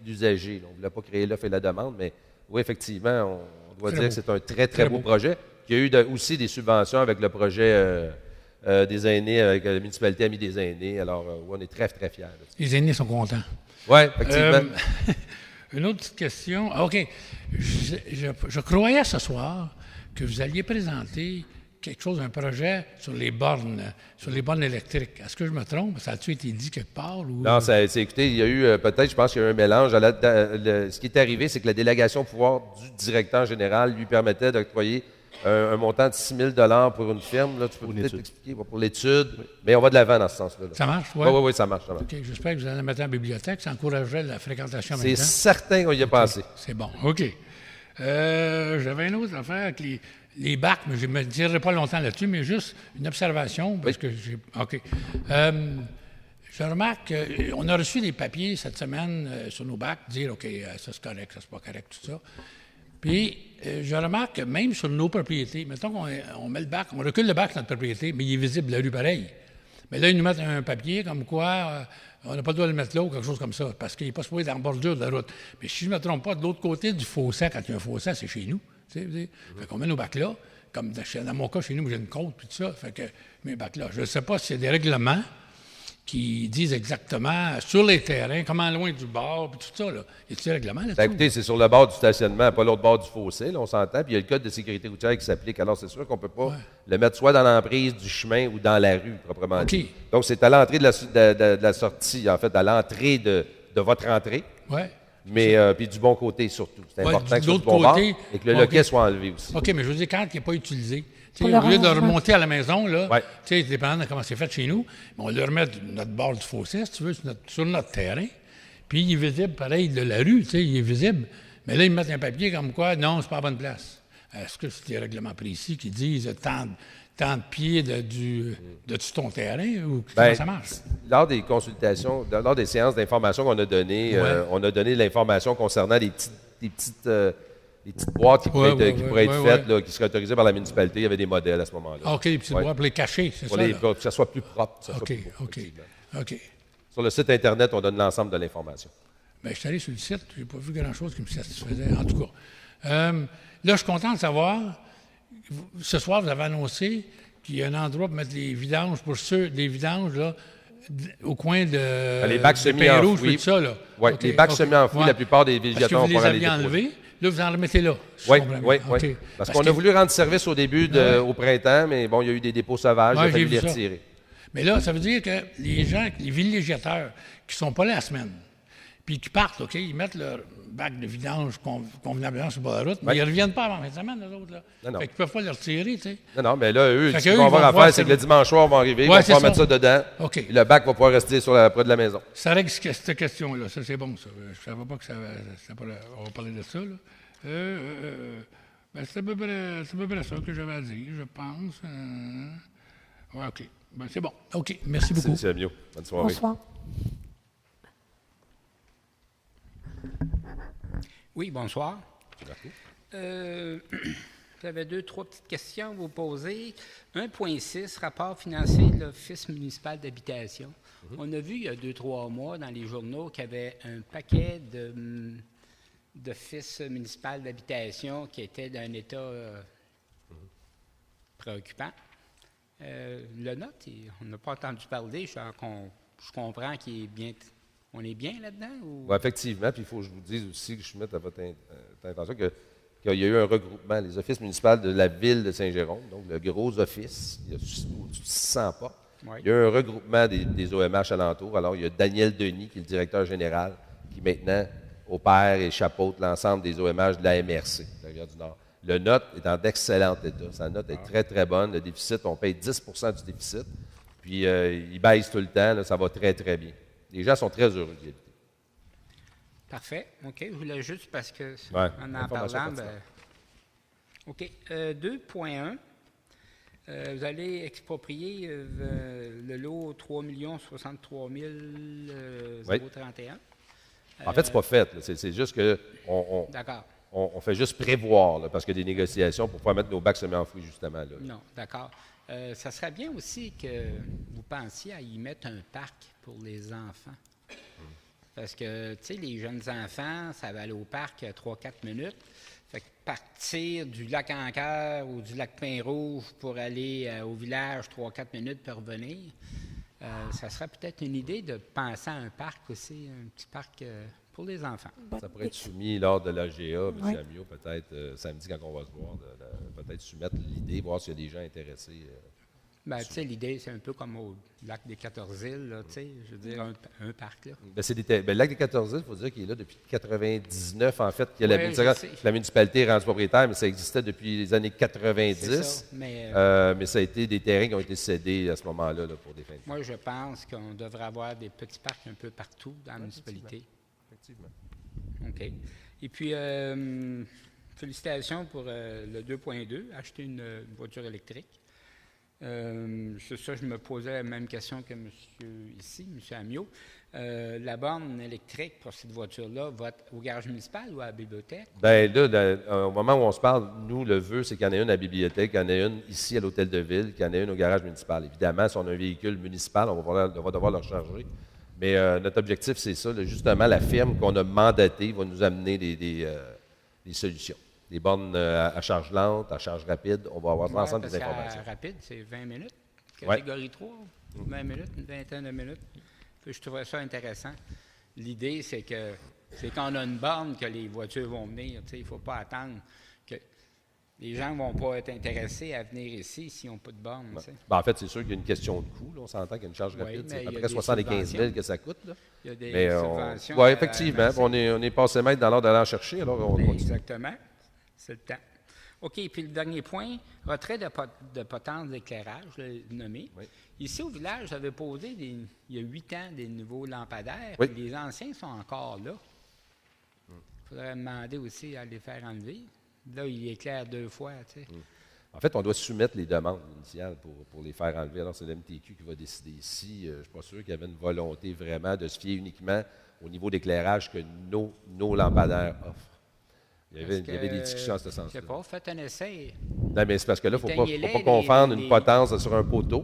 d'usagers. On ne voulait pas créer l'offre et la demande, mais oui, effectivement, on doit dire que c'est un très, très beau projet. Il y a eu aussi des subventions avec le projet des aînés, avec la municipalité Amis des aînés. Alors, on est très, très fiers. Les aînés sont contents. Oui, effectivement. Une autre petite question. OK. Je croyais ce soir que vous alliez présenter quelque chose, un projet sur les bornes électriques. Est-ce que je me trompe? Ça a-tu été dit quelque part? Ou... Non, écoutez, il y a eu, peut-être, je pense qu'il y a eu un mélange. Ce qui est arrivé, c'est que la délégation au pouvoir du directeur général lui permettait d'octroyer un montant de 6 000 pour une firme. Là, tu peux peut-être expliquer pour l'étude, mais on va de l'avant dans ce sens-là. Ça marche, oui? Oui, ça marche. OK, j'espère que vous allez la mettre en bibliothèque. Ça encouragerait la fréquentation maintenant. C'est certain qu'on y a passé. C'est bon, OK. J'avais une autre affaire avec les bacs, mais je ne me dirai pas longtemps là-dessus, mais juste une observation, parce que j'ai... OK. Je remarque qu'on a reçu des papiers cette semaine sur nos bacs, dire, OK, ça c'est correct, ça c'est pas correct, tout ça. Puis, je remarque que même sur nos propriétés, mettons qu'on met le bac, on recule le bac sur notre propriété, mais il est visible la rue pareil. Mais là, ils nous mettent un papier comme quoi on n'a pas le droit de le mettre là ou quelque chose comme ça, parce qu'il n'est pas supposé être en bordure de la route. Mais si je ne me trompe pas, de l'autre côté du fossé, quand il y a un fossé, c'est chez nous. Fait qu'on met nos bacs là, comme dans mon cas, chez nous, j'ai une côte, puis tout ça, fait que mes bacs là. Je ne sais pas s'il y a des règlements qui disent exactement sur les terrains, comment loin du bord, puis tout ça, là. Y a-t-il des règlements là-dessus? Écoutez, c'est sur le bord du stationnement, pas l'autre bord du fossé, là, on s'entend, puis il y a le code de sécurité routière qui s'applique. Alors, c'est sûr qu'on ne peut pas le mettre soit dans l'emprise du chemin ou dans la rue, proprement dit. Donc, c'est à l'entrée de la sortie, en fait, à l'entrée de votre entrée. Oui. Mais puis du bon côté surtout. C'est important que ce soit du bon bord et que le loquet soit enlevé aussi. OK, mais je veux dire, quand il n'est pas utilisé, au lieu de remonter à la maison, là, dépendant de comment c'est fait chez nous, on le remet notre bord du fossé, si tu veux, sur notre terrain, puis il est visible, pareil, de la rue, il est visible. Mais là, ils mettent un papier comme quoi, non, c'est pas la bonne place. Est-ce que c'est des règlements précis qui disent tant de pieds de ton terrain ou comment ça marche? Lors des consultations, lors des séances d'information qu'on a données, on a donné l'information concernant les petites boîtes qui pourraient être faites, là, qui seraient autorisées par la municipalité. Il y avait des modèles à ce moment-là. OK, les petites boîtes pour les cacher, c'est ça? Pour que ça soit plus propre. OK. Sur le site Internet, on donne l'ensemble de l'information. Bien, je suis allé sur le site, je n'ai pas vu grand-chose qui me satisfaisait, en tout cas. Là, je suis content de savoir, ce soir, vous avez annoncé qu'il y a un endroit pour mettre les vidanges, là, au coin de les bacs semi-enfouis. Tout ça, là. Oui, les bacs semi-enfouis, la plupart des villégiateurs vont pouvoir les enlever. Là, vous en remettez là. Oui. Parce qu'on a voulu rendre service au début, au printemps, mais bon, il y a eu des dépôts sauvages, il a fallu les retirer. Mais là, ça veut dire que les villégiateurs qui ne sont pas là la semaine, puis qu'ils partent, OK? Ils mettent leur bac de vidange convenablement sur le bord de la route, mais ils ne reviennent pas avant la fin de semaine, les autres. Là. Non. Fait qu'ils ne peuvent pas le retirer, tu sais. Non, mais là, eux, Fait ce qu'eux, qu'ils vont ils avoir vont à pouvoir faire, c'est que le dimanche soir, ils vont arriver, ils Ouais, vont c'est pouvoir ça. mettre ça dedans. OK. Et le bac va pouvoir rester près de la maison. Ça règle cette question-là. Ça, c'est bon, ça. Je ne savais pas que ça on va parler de ça, là. Ben, c'est à peu près ça que j'avais à dire, je pense. Ouais, OK. Ben, c'est bon. OK. Merci beaucoup. C'est mieux. Bonne soirée. Bonsoir. Oui, bonsoir. J'avais 2-3 petites questions à vous poser. 1.6, rapport financier de l'Office municipal d'habitation. On a vu il y a 2-3 mois dans les journaux qu'il y avait un paquet d'offices municipal d'habitation qui étaient d'un état préoccupant. Le note, on n'a pas entendu parler. Je comprends on est bien là-dedans? Ou... Oui, effectivement. Puis il faut que je vous dise aussi, que je mette à votre attention, qu'il y a eu un regroupement. Les offices municipaux de la ville de Saint-Jérôme, donc le gros office, il y a au-dessus de 600 portes. Oui. Il y a eu un regroupement des OMH alentours. Alors, il y a Daniel Denis, qui est le directeur général, qui maintenant opère et chapeaute l'ensemble des OMH de la MRC, de la Rivière-du-Nord. Le note est en excellent état. Sa note est très, très bonne. Le déficit, on paye 10 du déficit. Puis, il baisse tout le temps. Là, ça va très, très bien. Les gens sont très heureux d'y habiter. Parfait. OK. Je voulais juste parce que, Ouais, en parlant, OK. 2.1. Vous allez exproprier le lot 3 063 031. En fait, c'est pas fait. C'est juste que D'accord. on fait juste prévoir, là, parce qu'il y a des négociations pour pouvoir mettre nos bacs semi-enfouis, justement. Là. Non, d'accord. Ça serait bien aussi que vous pensiez à y mettre un parc pour les enfants. Parce que, tu sais, les jeunes enfants, ça va aller au parc 3-4 minutes. Fait que partir du lac Ancaire ou du lac Pin-Rouge pour aller au village 3-4 minutes pour revenir, ça serait peut-être une idée de penser à un parc aussi, un petit parc pour les enfants. Ça pourrait être soumis lors de l'AGA, M. Oui. Amiot, peut-être samedi quand on va se voir, peut-être soumettre l'idée, voir s'il y a des gens intéressés. Ben, tu sais, l'idée, c'est un peu comme au lac des 14 îles, là, tu sais, je veux dire, un parc, là. Le lac des 14 îles, il faut dire qu'il est là depuis 1999, en fait, que Ouais, je sais. la municipalité est rendue propriétaire, mais ça existait depuis les années 90. C'est ça, mais ça a été des terrains qui ont été cédés à ce moment-là là, pour des fins de moi, je pense qu'on devrait avoir des petits parcs un peu partout dans la municipalité. Effectivement. OK. Et puis, félicitations pour le 2.2, acheter une voiture électrique. C'est ça, je me posais la même question que monsieur ici, M. Amiot. La borne électrique pour cette voiture-là va au garage municipal ou à la bibliothèque? Bien là, au moment où on se parle, nous, le vœu, c'est qu'il y en ait une à la bibliothèque, qu'il y en ait une ici à l'hôtel de ville, qu'il y en ait une au garage municipal. Évidemment, si on a un véhicule municipal, on va devoir le recharger. Mais notre objectif, c'est ça. Là, justement, la firme qu'on a mandatée va nous amener des solutions. Des bornes à charge lente, à charge rapide. On va avoir l'ensemble des informations. Rapide, c'est 20 minutes. Catégorie 3, 20 minutes, une vingtaine de minutes. Puis je trouvais ça intéressant. L'idée, c'est qu'on a une borne que les voitures vont venir. Il ne faut pas attendre que les gens ne vont pas être intéressés à venir ici s'ils n'ont pas de borne. Ben, en fait, c'est sûr qu'il y a une question de coût. Là. On s'entend qu'il y a une charge rapide. C'est à peu près 75 000 que ça coûte. Là. Il y a des subventions. Oui, effectivement. On est passé maître dans l'ordre d'aller en chercher. Alors on continue. Exactement. C'est le temps. OK. Puis le dernier point, retrait de potence d'éclairage, je l'ai nommé. Oui. Ici, au village, j'avais posé, il y a 8 ans, des nouveaux lampadaires. Oui. Puis les anciens sont encore là. Il faudrait demander aussi à les faire enlever. Là, il éclaire 2 fois, tu sais. En fait, on doit soumettre les demandes initiales pour les faire enlever. Alors, c'est l'MTQ qui va décider ici. Je ne suis pas sûr qu'il y avait une volonté vraiment de se fier uniquement au niveau d'éclairage que nos lampadaires offrent. Il y avait des discussions à ce sens-là. Je ne sais pas, faites un essai. Non, mais c'est parce que là, il ne faut pas Éteignez-les, confondre une potence sur un poteau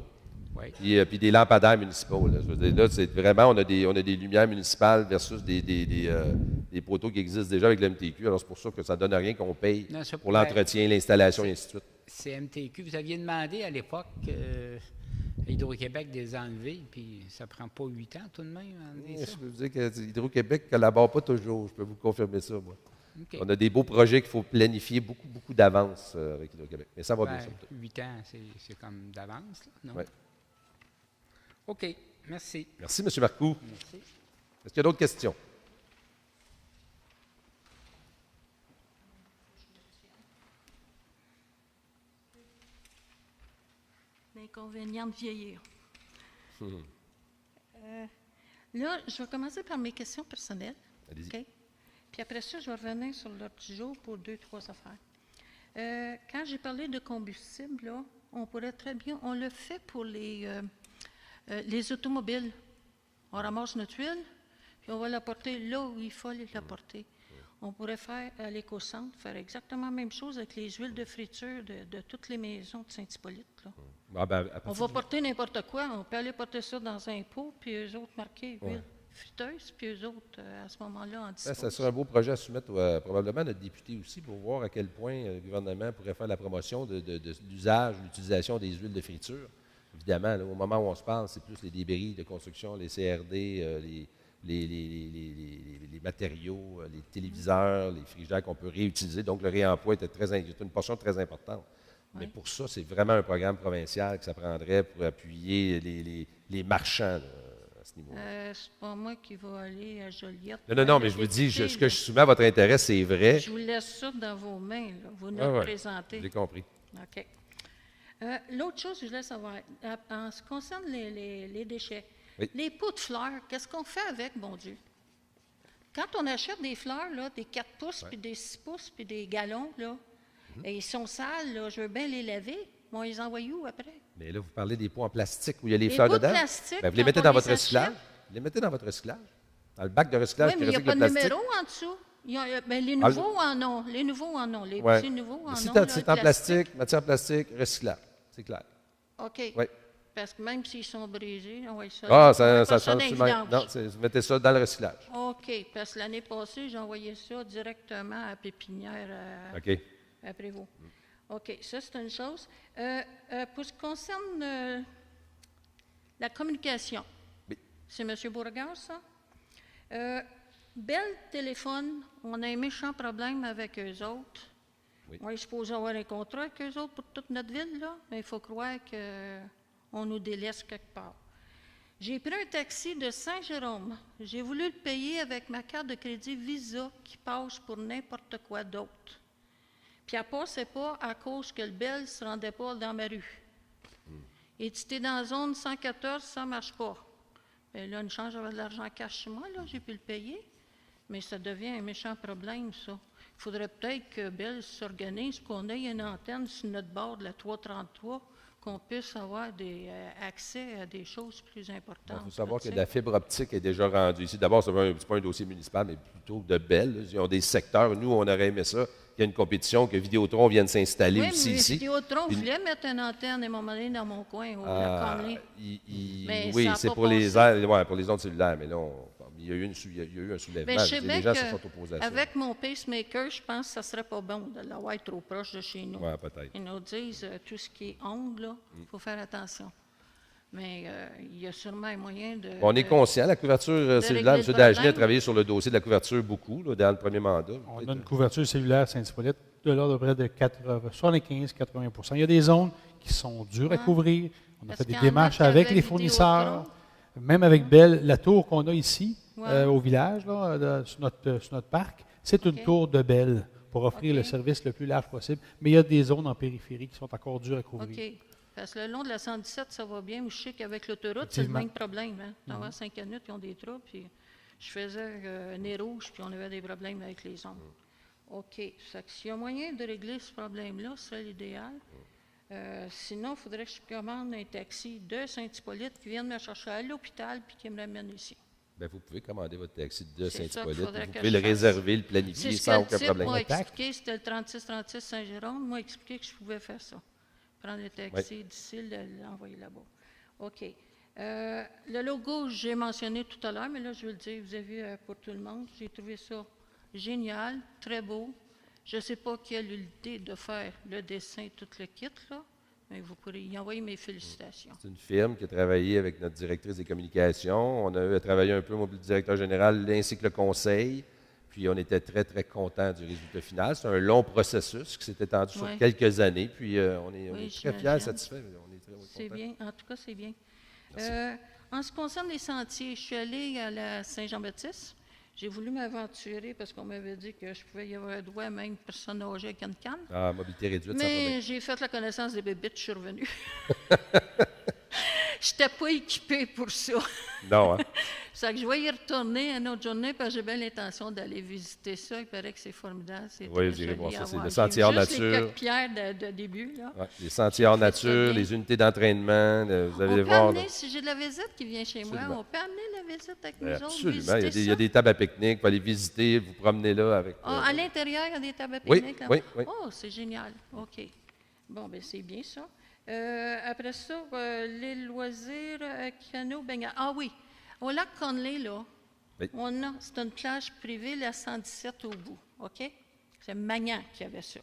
Oui. puis des lampadaires municipaux. Là. Je veux dire, là, c'est vraiment, on a des lumières municipales versus des poteaux qui existent déjà avec l'MTQ. Alors, c'est pour ça que ça ne donne rien qu'on paye Non, ça pour pourrait- l'entretien, l'installation et ainsi de suite. C'est MTQ. Vous aviez demandé à l'époque à Hydro-Québec de les enlever, puis ça ne prend pas 8 ans tout de même à enlever Je ça. peux vous dire que Hydro-Québec ne collabore pas toujours. Je peux vous confirmer ça, moi. OK. On a des beaux projets qu'il faut planifier beaucoup d'avance avec Hydro-Québec. Mais ça va bien, Ben, ça. 8 ans, c'est comme d'avance, là, non? Ouais. OK, merci. Merci, M. Marcoux. Merci. Est-ce qu'il y a d'autres questions? inconvénients de vieillir. Là, je vais commencer par mes questions personnelles. Allez-y. OK? Puis après ça, je vais revenir sur l'ordre du jour pour 2-3 affaires. Quand j'ai parlé de combustible, là, on pourrait très bien, on le fait pour les automobiles. On ramasse notre huile, puis on va la porter là où il faut la porter. On pourrait faire à l'éco-centre, faire exactement la même chose avec les huiles de friture de toutes les maisons de Saint-Hippolyte. Là. Ah, ben, On va porter n'importe quoi, on peut aller porter ça dans un pot, puis eux autres marquer huile friteuse, puis eux autres, à ce moment-là, en disposent. Ça serait un beau projet à soumettre probablement à notre député aussi pour voir à quel point le gouvernement pourrait faire la promotion de l'usage, l'utilisation des huiles de friture. Évidemment, là, au moment où on se parle, c'est plus les débris de construction, les CRD, les matériaux, les téléviseurs, les frigidaires qu'on peut réutiliser. Donc, le réemploi est une portion très importante. Mais pour ça, c'est vraiment un programme provincial que ça prendrait pour appuyer les marchands là, à ce niveau-là. C'est pas moi qui vais aller à Joliette. Non, mais je vous dis, ce que je soumets à votre intérêt, c'est vrai. Je vous laisse ça dans vos mains. Là. Vous nous le présentez. J'ai compris. OK. L'autre chose que je voulais savoir, en ce qui concerne les déchets, les pots de fleurs, qu'est-ce qu'on fait avec, bon Dieu? Quand on achète des fleurs, là, des 4 pouces, puis des 6 pouces, puis des gallons, là, et ils sont sales, là, je veux bien les laver, mais on les envoie où après? Mais là, vous parlez des pots en plastique où il y a les fleurs dedans. Les pots de plastique, vous les mettez dans votre recyclage. Vous les mettez dans votre recyclage. Dans le bac de recyclage qui recycle le plastique. Oui, mais il n'y a pas de numéro en dessous. Les nouveaux en ont. Les nouveaux en ont. Les petits nouveaux en ont. Si c'est en plastique, matière plastique, recyclage. C'est clair. OK. Oui. Parce que même s'ils sont brisés, on va ça. Ah, ça change. Non, vous mettez ça dans le recyclage. OK. Parce que l'année passée, j'ai envoyé ça directement à Pépinière à Prévost. OK. Ça, c'est une chose. Pour ce qui concerne la communication, c'est M. Beauregard, ça? Bell Téléphone, on a un méchant problème avec eux autres. On est supposé avoir un contrat avec eux autres pour toute notre ville, là, mais il faut croire qu'on nous délaisse quelque part. J'ai pris un taxi de Saint-Jérôme. J'ai voulu le payer avec ma carte de crédit Visa qui passe pour n'importe quoi d'autre. Puis elle ne passait pas à cause que le Bell ne se rendait pas dans ma rue. Et tu étais dans la zone 114, ça ne marche pas. Bien là, une chance, j'avais de l'argent cash chez moi, là, j'ai pu le payer. Mais ça devient un méchant problème, ça. Il faudrait peut-être que Bell s'organise, qu'on ait une antenne sur notre bord de la 333, qu'on puisse avoir accès à des choses plus importantes. Il faut savoir que la fibre optique est déjà rendue ici. D'abord, ce n'est pas un dossier municipal, mais plutôt de Bell. Là. Ils ont des secteurs. Nous, on aurait aimé ça. Il y a une compétition, que Vidéotron vienne s'installer aussi ici. Vidéotron voulait mettre une antenne à un moment donné dans mon coin, au Conley. Oui, c'est pour les ondes cellulaires, mais là, il y a eu un soulèvement. Les gens se sont opposés à ça. Avec mon pacemaker, je pense que ça ne serait pas bon de l'avoir trop proche de chez nous. Oui, peut-être. Ils nous disent tout ce qui est ondes, là, il faut faire attention. Mais il y a sûrement un moyen de... On est conscient, la couverture cellulaire, M. Dagenet a travaillé sur le dossier de la couverture beaucoup, là, dans le premier mandat. On a une couverture cellulaire Saint-Hippolyte de l'ordre de près de 75-80 %. Il y a des zones qui sont dures à couvrir. On a fait des démarches avec les fournisseurs, même avec Bell. La tour qu'on a ici, au village, là, sur notre parc, c'est une tour de Bell pour offrir le service le plus large possible. Mais il y a des zones en périphérie qui sont encore dures à couvrir. Parce que le long de la 117, ça va bien. Je sais qu'avec l'autoroute, c'est le même problème. Hein? Dans la 5 minutes, ils ont des troubles. Puis je faisais nez rouge, puis on avait des problèmes avec les ondes. OK. S'il y a moyen de régler ce problème-là, ce serait l'idéal. Sinon, il faudrait que je commande un taxi de Saint-Hippolyte qui vienne me chercher à l'hôpital puis qui me ramène ici. Bien, vous pouvez commander votre taxi de Saint-Hippolyte. Vous pouvez le réserver, le planifier sans aucun problème. Moi, expliqué, c'était le 3636 Saint-Jérôme. Moi, expliqué que je pouvais faire ça. Prendre le taxi d'ici, l'envoyer là-bas. OK. Le logo, j'ai mentionné tout à l'heure, mais là, je vais le dire, vous avez vu pour tout le monde. J'ai trouvé ça génial, très beau. Je ne sais pas qui a eu l'idée de faire le dessin, tout le kit, là, mais vous pourrez y envoyer mes félicitations. C'est une firme qui a travaillé avec notre directrice des communications. On a travaillé un peu, mon directeur général, ainsi que le conseil. Puis on était très, très contents du résultat final. C'est un long processus qui s'est étendu sur quelques années. Puis on est très fiers, satisfaits. On est très contents. C'est bien. En tout cas, c'est bien. En ce qui concerne les sentiers, je suis allée à la Saint-Jean-Baptiste. J'ai voulu m'aventurer parce qu'on m'avait dit que je pouvais y avoir droit à même personne âgée avec une canne. Ah, mobilité réduite, ça Mais j'ai fait la connaissance des bébites, je suis revenue. Je n'étais pas équipée pour ça. Non, hein? C'est que je vais y retourner une autre journée parce que j'ai bien l'intention d'aller visiter ça. Il paraît que c'est formidable. Oui, vous irez voir ça. C'est le sentier hors nature. Les quatre pierres de début. Là. Ouais, les sentiers hors nature, les unités d'entraînement. Vous allez voir. Si j'ai de la visite qui vient chez moi, on peut amener la visite avec nous autres. Absolument. Il y a des tables à pique-nique. Vous pouvez aller visiter, vous promener là avec. À l'intérieur, il y a des tables à pique-nique. Oui. Oh, c'est génial. OK. Bon, bien, c'est bien ça. Après ça, les loisirs, canot, baignade. Ah oui, au lac Conley, là, c'est une plage privée, la 117 au bout, OK? C'est Magnan qui avait ça.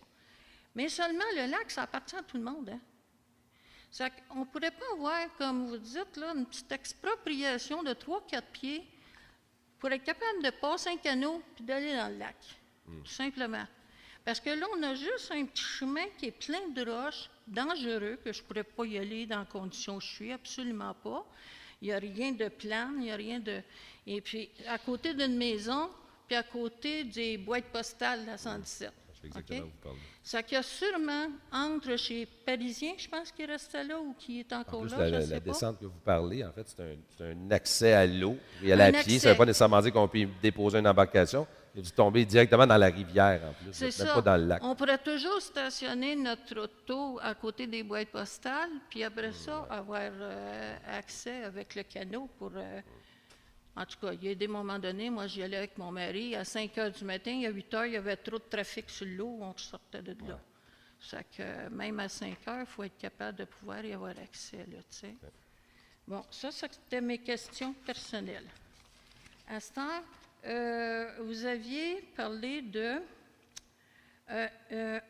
Mais seulement le lac, ça appartient à tout le monde, hein? On ne pourrait pas avoir, comme vous dites, là, une petite expropriation de 3-4 pieds pour être capable de passer un canot puis d'aller dans le lac, tout simplement. Parce que là, on a juste un petit chemin qui est plein de roches, dangereux, que je ne pourrais pas y aller dans les conditions où je suis, absolument pas. Il n'y a rien de plan, il n'y a rien de... Et puis, à côté d'une maison, puis à côté des boîtes postales, la 117. Je sais exactement où vous parlez. Ça qu'il y a sûrement, entre chez Parisien, je pense qu'il restait là, ou qui est encore en plus, là, la descente que vous parlez, en fait, c'est un accès à l'eau. Et aller à pied, ça ne veut pas nécessairement dire qu'on peut y déposer une embarcation. Il faut tomber directement dans la rivière, en plus. C'est même ça. pas dans le lac. On pourrait toujours stationner notre auto à côté des boîtes postales, puis après ça, avoir accès avec le canot pour... en tout cas, il y a des moments donnés, moi, j'y allais avec mon mari, à 5 heures du matin, à 8 heures, il y avait trop de trafic sur l'eau, on sortait de là. Ça que même à 5 heures, il faut être capable de pouvoir y avoir accès, là, tu sais. Bon, ça, c'était mes questions personnelles. À cette heure, vous aviez parlé de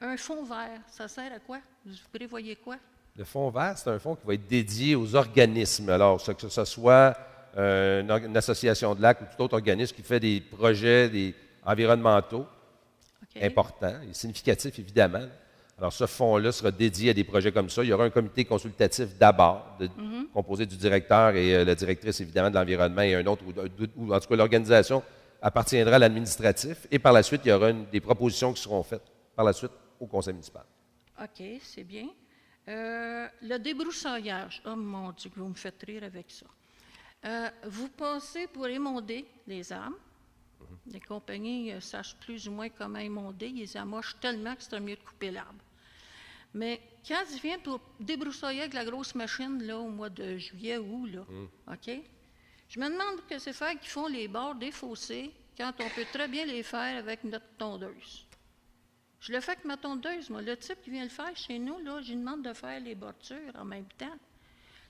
un fonds vert. Ça sert à quoi? Vous prévoyez quoi? Le fonds vert, c'est un fonds qui va être dédié aux organismes. Alors, que ce soit une association de lacs ou tout autre organisme qui fait des projets environnementaux importants et significatifs, évidemment. Alors, ce fonds-là sera dédié à des projets comme ça. Il y aura un comité consultatif d'abord, composé du directeur et la directrice, évidemment, de l'environnement et un autre, ou en tout cas, l'organisation appartiendra à l'administratif. Et par la suite, il y aura des propositions qui seront faites par la suite au conseil municipal. OK, c'est bien. Le débroussaillage. Oh mon Dieu, vous me faites rire avec ça. Vous pensez pour émonder les arbres. Les compagnies sachent plus ou moins comment émonder. Ils les amochent tellement que c'est mieux de couper l'arbre. Mais quand ils viennent pour débroussailler avec la grosse machine là, au mois de juillet, août, là, OK? Je me demande que c'est faire qu'ils font les bords des fossés quand on peut très bien les faire avec notre tondeuse. Je le fais avec ma tondeuse, moi. Le type qui vient le faire chez nous, là, je lui demande de faire les bordures en même temps.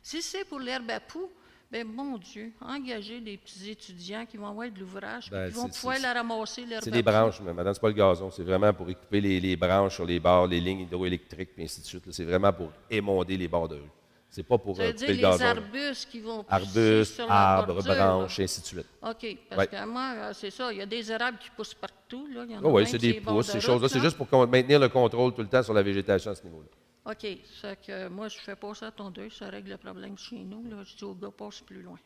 Si c'est pour l'herbe à poux, bien, mon Dieu, engager des petits étudiants qui vont avoir de l'ouvrage, qui vont pouvoir la ramasser, l'herbe à poux. C'est des branches, madame, c'est pas le gazon. C'est vraiment pour équiper les branches sur les bords, les lignes hydroélectriques, puis ainsi de suite. C'est vraiment pour émonder les bords de rue. C'est pas pour couper le gazon. Les arbustes qui vont pousser arbustes, sur la arbres, bordure, branches, et ainsi de suite. OK, parce que moi, c'est ça, il y a des érables qui poussent partout. Là. Il y en a Oui, c'est des pousses, ces choses-là. C'est juste pour maintenir le contrôle tout le temps sur la végétation à ce niveau-là. OK, c'est que moi, je fais pas ça à tondeuse, ça règle le problème chez nous. Là. Je dis au gars, passe plus loin.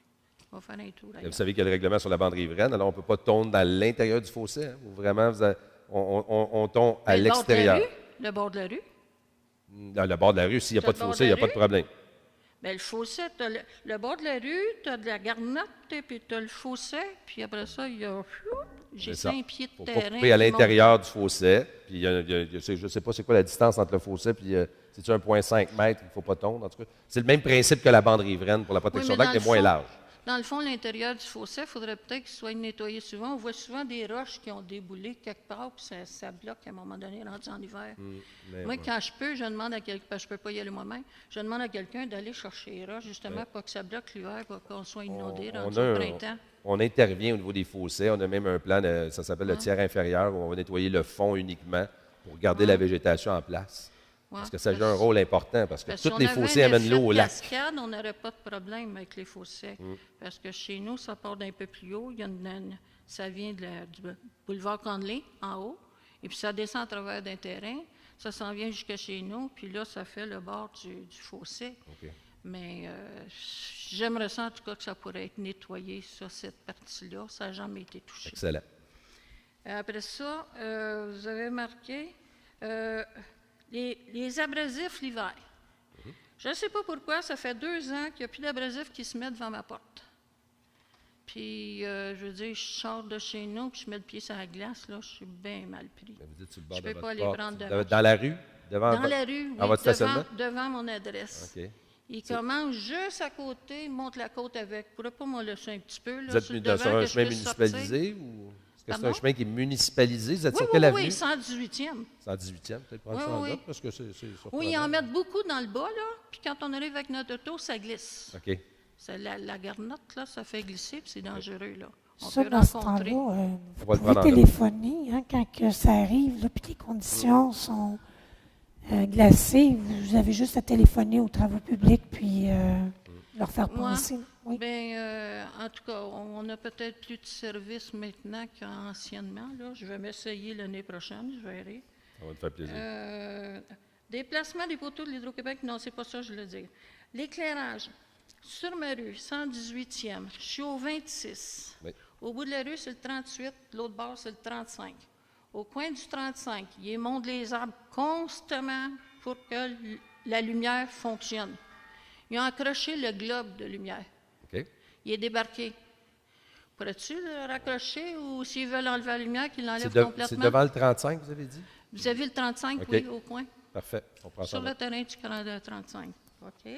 On va faire un tour. Vous savez qu'il y a le règlement sur la bande riveraine, alors on ne peut pas tondre dans l'intérieur du fossé. Hein, vraiment, on tombe à l'extérieur. Le bord de la rue? Dans le bord de la rue, s'il n'y a pas de fossé, il n'y a pas de problème. Bien, le fossé, tu as le bord de la rue, tu as de la garnotte, puis tu as le fossé, puis après ça, il y a... J'ai 5 pieds de terrain. Il faut couper à l'intérieur du fossé, puis je ne sais pas c'est quoi la distance entre le fossé, puis c'est-tu 1,5 mètre, il ne faut pas tondre, en tout cas. C'est le même principe que la bande riveraine pour la protection de lac, mais moins large. Dans le fond, l'intérieur du fossé, il faudrait peut-être qu'il soit nettoyé souvent. On voit souvent des roches qui ont déboulé quelque part, puis ça bloque à un moment donné, rendu en hiver. Moi, quand je peux, je demande à quelqu'un, parce que je ne peux pas y aller moi-même, je demande à quelqu'un d'aller chercher les roches, justement, pour que ça bloque l'hiver, pour qu'on soit inondé rendu au printemps. On intervient au niveau des fossés. On a même un plan, ça s'appelle le tiers inférieur, où on va nettoyer le fond uniquement pour garder la végétation en place. Parce que ça joue un rôle important, parce que tous les fossés amènent l'eau au lac. Cascade, on n'aurait pas de problème avec les fossés. Parce que chez nous, ça part d'un peu plus haut. Ça vient du boulevard Conley, en haut, et puis ça descend à travers d'un terrain. Ça s'en vient jusqu'à chez nous, puis là, ça fait le bord du fossé. Mais j'aimerais ça, en tout cas, que ça pourrait être nettoyé, ça, cette partie-là. Ça n'a jamais été touché. Excellent. Après ça, vous avez marqué les abrasifs l'hiver. Je ne sais pas pourquoi, ça fait 2 ans qu'il n'y a plus d'abrasifs qui se mettent devant ma porte. Puis, je veux dire, je sors de chez nous, puis je mets le pied sur la glace, là, je suis bien mal pris. Vous êtes sur le bord Je de peux votre pas les porte. prendre devant. Dans la rue? Dans la rue, à oui, votre stationnement? devant mon adresse. OK. Il commence juste à côté, il monte la côte avec. Je ne pourrais pas m'en laisser un petit peu. Là, Vous êtes sur le sur devant, un que je chemin puisse municipalisé ou est-ce que c'est un Pardon? chemin qui est municipalisé? Vous êtes Oui, sur oui, quelle oui, avenue? 118e. 118e, peut-être prendre Oui, ça en oui. note parce que c'est surprenant. Oui, ils en mettent beaucoup dans le bas, là. Puis quand on arrive avec notre auto, ça glisse. OK. C'est la garnotte, là, ça fait glisser, puis c'est dangereux, là. On Ça, peut dans ce rencontrer. temps-là, On vous va le pouvez prendre en note. téléphoner hein, quand que ça arrive, là, puis les conditions sont glacées. Vous avez juste à téléphoner aux travaux publics, puis leur faire Moi, penser. Oui. bien, en tout cas, on a peut-être plus de services maintenant qu'anciennement, là. Je vais m'essayer l'année prochaine, je verrai. Ça va te faire plaisir. Déplacement des poteaux de l'Hydro-Québec, non, c'est pas ça, je veux dire. L'éclairage. Sur ma rue, 118e, je suis au 26. Oui. Au bout de la rue, c'est le 38, l'autre bord, c'est le 35. Au coin du 35, ils montent les arbres constamment pour que la lumière fonctionne. Ils ont accroché le globe de lumière. OK. Il est débarqué. Pourrais-tu le raccrocher ou s'ils veulent enlever la lumière, qu'ils l'enlèvent C'est complètement? devant le 35, vous avez dit? Vous avez le 35, OK. oui, au coin? Parfait. On prend ça Sur en le note. terrain du 35. OK.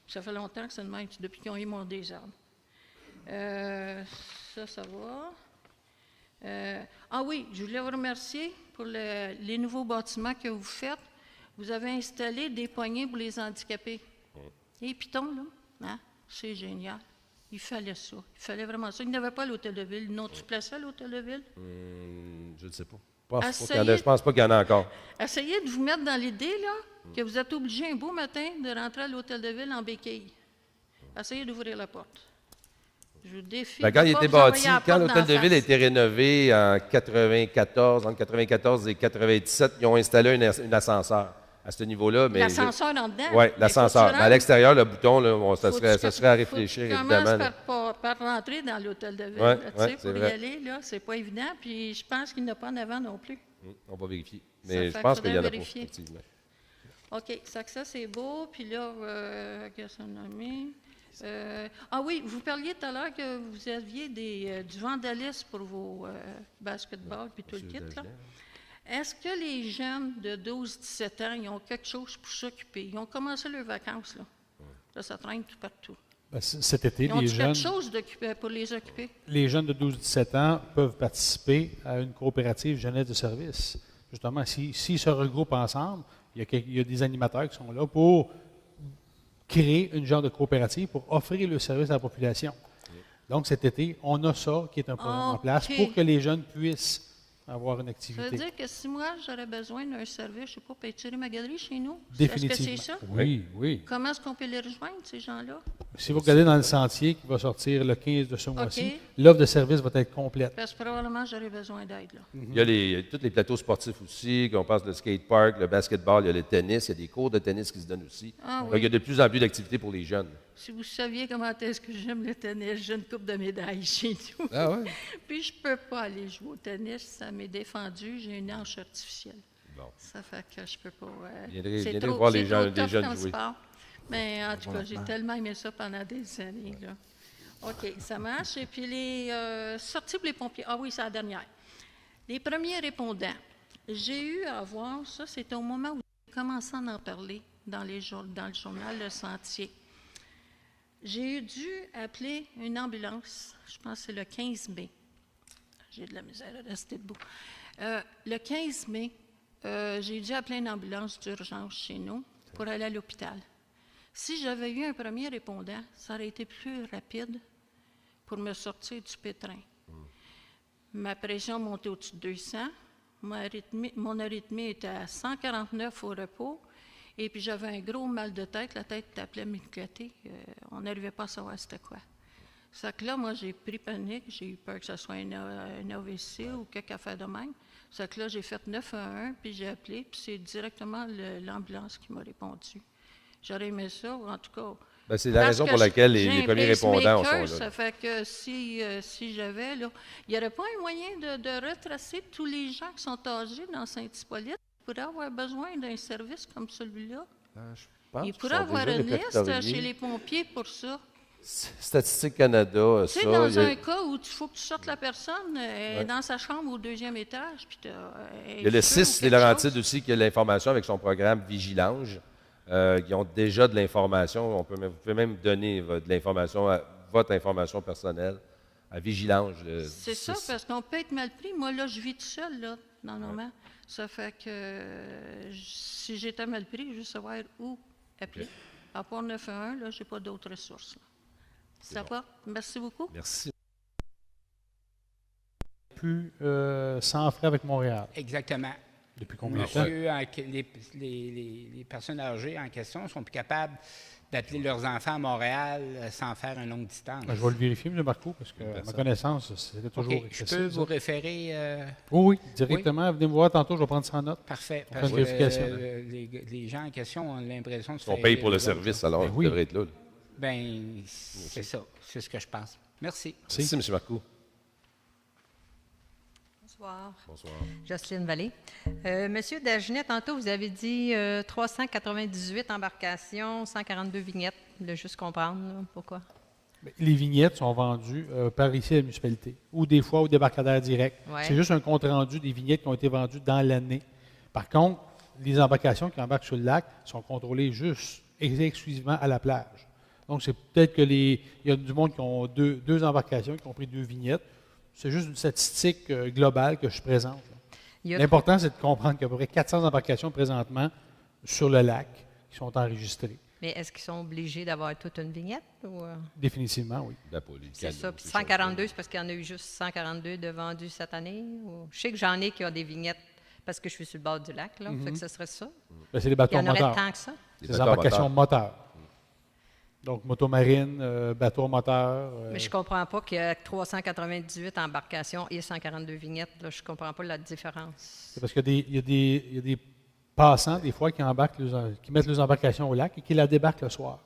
Ça fait longtemps que c'est le même, depuis qu'ils ont eu mon des arbres. Ça va. Ah oui, je voulais vous remercier pour les nouveaux bâtiments que vous faites. Vous avez installé des poignées pour les handicapés. Et Python, là, hein? C'est génial. Il fallait ça. Il fallait vraiment ça. Il n'y avait pas à l'hôtel de ville. N'ont-tu placé à l'hôtel de ville? Je ne sais pas. Essayez- Je pense pas qu'il y en a encore. Essayez de vous mettre dans l'idée là, que vous êtes obligé un beau matin de rentrer à l'hôtel de ville en béquille. Essayez d'ouvrir la porte. Je vous défie. Ben, quand de il pas était vous envoyer bâti, à la quand porte l'hôtel d'en de ville a face. été rénové en 94, entre 94 et 97, ils ont installé un ascenseur à ce niveau-là. L'ascenseur en dedans. Oui, Mais l'ascenseur. faut-tu Mais à l'extérieur, le bouton, là, ça Faut-tu serait à que- réfléchir, faut que tu évidemment. commences par rentrer dans l'hôtel de ville. Ouais, là, tu ouais, sais, c'est pour y vrai. aller, là, c'est pas évident. Puis je pense qu'il n'y en a pas en avant non plus. On va vérifier. Ça Mais fait je pense qu'il qu'il y en a pas, vérifier. effectivement. OK, ça c'est beau. Puis là, qu'est-ce qu'on a mis? Ah oui, vous parliez tout à l'heure que vous aviez du vandalisme pour vos basketballs puis tout le kit. Là. Est-ce que les jeunes de 12-17 ans, ils ont quelque chose pour s'occuper? Ils ont commencé leurs vacances, là. Là, ça traîne tout partout. Ben, cet été, Ils ont les quelque jeunes, chose pour les occuper? les jeunes de 12-17 ans peuvent participer à une coopérative jeunesse de service. Justement, s'ils se regroupent ensemble, il y a des animateurs qui sont là pour créer une genre de coopérative pour offrir le service à la population. Donc, cet été, on a ça qui est un programme en place OK. pour que les jeunes puissent avoir une Ça activité. veut dire que si moi, j'aurais besoin d'un service, je ne sais pas, peinturer ma galerie chez nous, Définitivement. est-ce que c'est ça? Oui, oui. Comment est-ce qu'on peut les rejoindre, ces gens-là? Si vous regardez dans le sentier qui va sortir le 15 de ce mois-ci, OK. l'offre de service va être complète. Parce que probablement, j'aurais besoin d'aide, là. Il y a tous les plateaux sportifs aussi, qu'on passe le skatepark, le basketball, il y a le tennis, il y a des cours de tennis qui se donnent aussi. Ah Donc, oui. il y a de plus en plus d'activités pour les jeunes. Si vous saviez comment est-ce que j'aime le tennis, j'ai une coupe de médailles chez nous. Ah ouais? Puis je peux pas aller jouer au tennis, ça m'est défendu, j'ai une hanche artificielle. Bon. Ça fait que je peux pas. Viendrez voir les tough jeunes comme jouer. sport. Mais en tout cas, j'ai tellement aimé ça pendant des années. Là. OK, ça marche. Et puis les sorties pour les pompiers. Ah oui, c'est la dernière. Les premiers répondants. J'ai eu à voir, ça, c'était au moment où j'ai commencé à en parler dans le journal Le Sentier. J'ai dû appeler une ambulance, je pense que c'est le 15 mai. J'ai de la misère à rester debout. Le 15 mai, j'ai dû appeler une ambulance d'urgence chez nous pour aller à l'hôpital. Si j'avais eu un premier répondant, ça aurait été plus rapide pour me sortir du pétrin. Ma pression montait au-dessus de 200. Mon arythmie était à 149 au repos. Et puis j'avais un gros mal de tête. La tête était à m'éclater. On n'arrivait pas à savoir c'était quoi. Ça que là, moi, j'ai pris panique. J'ai eu peur que ce soit un AVC ou quelque affaire de même. Ça que là, j'ai fait 911, puis j'ai appelé. Puis c'est directement l'ambulance qui m'a répondu. J'aurais aimé ça, ou en tout cas, Ben, c'est la Parce raison que pour laquelle j'ai les un premiers répondants pacemaker, sont là. Ça fait que si j'avais, là, il n'y aurait pas un moyen de retracer tous les gens qui sont âgés dans Saint-Hippolyte qui pourraient avoir besoin d'un service comme celui-là? Je pense Il qu'ils pourrait sont avoir déjà une liste répertoriés. chez les pompiers pour ça. Statistique Canada, Tu sais, ça. dans il y a- un cas où il faut que tu sortes la personne dans sa chambre au 2e étage, puis Il y a le 6, les Laurentides aussi, qui a l'information avec son programme Vigilange. Ils ont déjà de l'information. Vous pouvez même donner de l'information, votre information personnelle à Vigilange. C'est ça, parce qu'on peut être mal pris. Moi, là, je vis tout seul, là, dans le moment. Ça fait que si j'étais mal pris, je veux savoir où appeler. À part 911, là, je n'ai pas d'autres ressources. Là. Ça va? Merci beaucoup. Merci. Plus sans frais avec Montréal. Exactement. Depuis combien de temps? Monsieur, les personnes âgées en question sont plus capables d'appeler leurs enfants à Montréal sans faire une longue distance. Je vais le vérifier, M. Marcoux, parce que à ma connaissance, c'était toujours OK. Je accessible. peux vous référer... Oui, directement. Venez me voir tantôt, je vais prendre ça en note. Parfait. On fait Parce une que vérification. les gens en question ont l'impression de se On faire paye pour le aider, service, alors Ben ils oui. devraient être là. Ben, c'est ça. C'est ce que je pense. Merci. Merci, M. Marcoux. Bonsoir. Bonsoir. Jocelyne Vallée. Monsieur Dagenet, tantôt, vous avez dit 398 embarcations, 142 vignettes. Je voulais juste comprendre là, pourquoi. Les vignettes sont vendues par ici à la municipalité, ou des fois au débarcadère direct. Ouais. C'est juste un compte-rendu des vignettes qui ont été vendues dans l'année. Par contre, les embarcations qui embarquent sur le lac sont contrôlées juste et exclusivement à la plage. Donc, c'est peut-être que il y a du monde qui ont deux embarcations, qui ont pris 2 vignettes. C'est juste une statistique globale que je présente. Il y a- L'important, c'est de comprendre qu'il y a à peu près 400 embarcations présentement sur le lac qui sont enregistrées. Mais est-ce qu'ils sont obligés d'avoir toute une vignette? Ou, Définitivement, oui. c'est ça. Puis 142, c'est parce qu'il y en a eu juste 142 de vendus cette année? Ou... Je sais que j'en ai qui ont des vignettes parce que je suis sur le bord du lac. Là, fait que ce serait ça. Ben, c'est les Il bateaux y en aurait moteurs. tant que ça? C'est des embarcations moteurs. Donc, motomarine, bateau moteur. Mais je ne comprends pas qu'il y a 398 embarcations et 142 vignettes. Là. Je ne comprends pas la différence. C'est parce qu'il y a des passants, des fois, qui mettent leurs embarcations au lac et qui la débarquent le soir.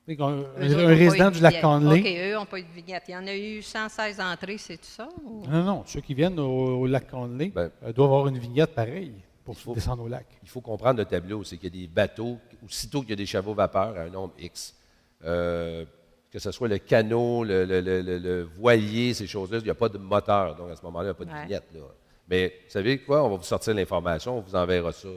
Un Eux autres n'ont pas résident eu de du lac vignette. Conley. OK, eux n'ont pas eu de vignette. Il y en a eu 116 entrées, c'est tout ça? Ou... Non, ceux qui viennent au lac Conley Ben, doivent avoir une vignette pareille pour il faut- descendre au lac. Il faut comprendre le tableau, c'est qu'il y a des bateaux, aussitôt qu'il y a des chevaux vapeur à un nombre X, que ce soit le canot, le voilier, ces choses-là, il n'y a pas de moteur. Donc, à ce moment-là, il n'y a pas de Ouais. vignette. Là. Mais, vous savez quoi? On va vous sortir l'information, on vous enverra ça.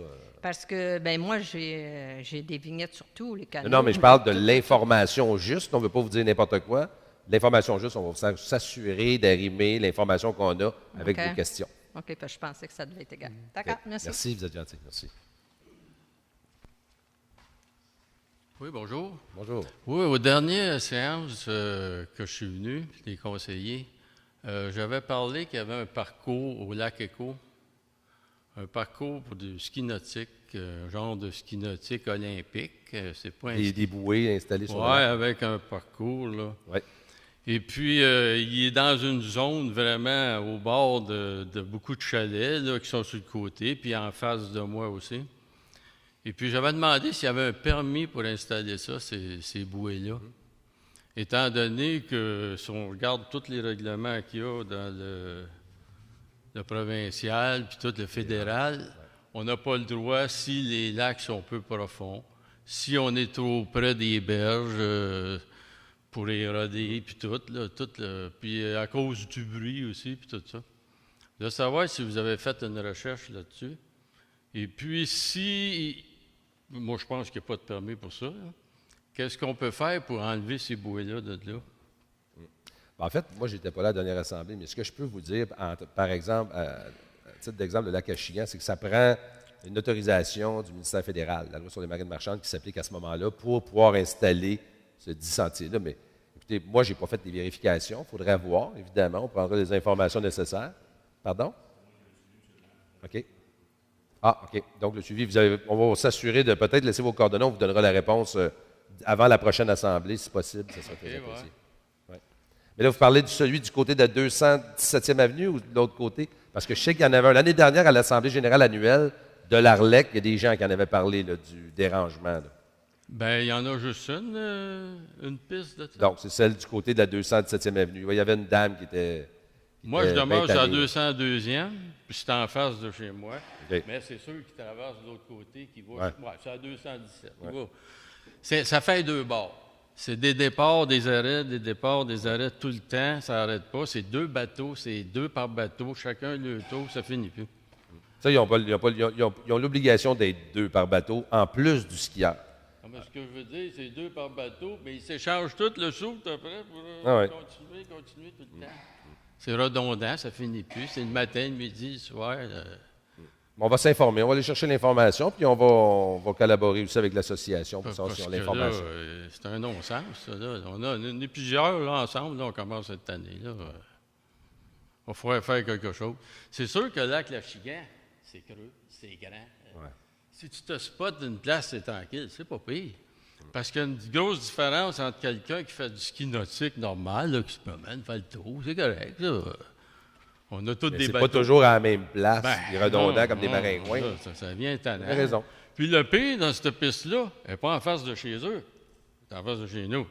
Parce que, ben moi, j'ai des vignettes sur tous les canaux. Non, mais je parle de l'information juste. On ne veut pas vous dire n'importe quoi. L'information juste, on va s'assurer d'arrimer l'information qu'on a avec OK. vos questions. OK, parce que je pensais que ça devait être égal. D'accord, merci. Merci, vous êtes gentil. Merci. Oui, bonjour. Bonjour. Oui, aux dernières séances que je suis venu, les conseillers, j'avais parlé qu'il y avait un parcours au lac Éco, un parcours pour du ski nautique, un genre de ski nautique olympique. C'est pas un Des bouées installées sur le Oui, lac. avec un parcours, là. Ouais. Et puis, il est dans une zone vraiment au bord de beaucoup de chalets là, qui sont sur le côté, puis en face de moi aussi. Et puis, j'avais demandé s'il y avait un permis pour installer ça, ces bouées-là. Étant donné que si on regarde tous les règlements qu'il y a dans le provincial, puis tout le fédéral, on n'a pas le droit, si les lacs sont peu profonds, si on est trop près des berges, pour éroder, puis tout, là, puis à cause du bruit aussi, puis tout ça. De savoir si vous avez fait une recherche là-dessus. Et puis, si... Moi, je pense qu'il n'y a pas de permis pour ça. Là. Qu'est-ce qu'on peut faire pour enlever ces bouées-là de là? En fait, moi, je n'étais pas là à la dernière assemblée, mais ce que je peux vous dire, par exemple, à titre d'exemple, le lac Achigan, c'est que ça prend une autorisation du ministère fédéral, la loi sur les marines marchandes, qui s'applique à ce moment-là, pour pouvoir installer ce 10 sentiers-là. Mais écoutez, moi, je n'ai pas fait des vérifications. Il faudrait voir, évidemment. On prendra les informations nécessaires. Pardon? OK. Ah, OK. Donc, le suivi, on va s'assurer de peut-être laisser vos coordonnées. On vous donnera la réponse avant la prochaine assemblée, si possible. Ça serait très apprécié. Ouais. Mais là, vous parlez de celui du côté de la 217e Avenue ou de l'autre côté? Parce que je sais qu'il y en avait un. L'année dernière, à l'Assemblée générale annuelle de l'Arlec, il y a des gens qui en avaient parlé là, du dérangement. Là. Bien, il y en a juste une piste de ça. Donc, c'est celle du côté de la 217e avenue. Il y avait une dame qui était. Moi, je demeure bien sur la tannée. 202e, puis c'est en face de chez moi. OK. Mais c'est ceux qui traversent de l'autre côté qui vont. Ouais. C'est à 217. Ouais. Ça fait deux bords. C'est des départs, des arrêts, des départs, des arrêts tout le temps. Ça n'arrête pas. C'est 2 bateaux, c'est 2 par bateau. Chacun le tour, ça finit plus. Ça, ils ont l'obligation d'être 2 par bateau, en plus du skieur. Ah, mais ce que je veux dire, c'est 2 par bateau, mais ils s'échangent tout le souffle après pour continuer tout le temps. C'est redondant, ça finit plus. C'est le matin, le midi, le soir. On va s'informer, on va aller chercher l'information, puis on va collaborer aussi avec l'association pour savoir si on a l'information. C'est un non-sens, ça. Là. On est plusieurs là, ensemble, là, on commence cette année. Il va falloir faire quelque chose. C'est sûr que là, Lac-Lachigan, c'est creux, c'est grand. Ouais. Si tu te spots d'une place, c'est tranquille, c'est pas pire. Parce qu'il y a une grosse différence entre quelqu'un qui fait du ski nautique normal, là, qui se promène, fait le tour, c'est correct, ça. On a tous des C'est bateaux. pas toujours à la même place, redondant non, comme des non, maringouins. Ça vient tannant. Tu as raison. Puis le pire dans cette piste-là, elle n'est pas en face de chez eux, elle est en face de chez nous.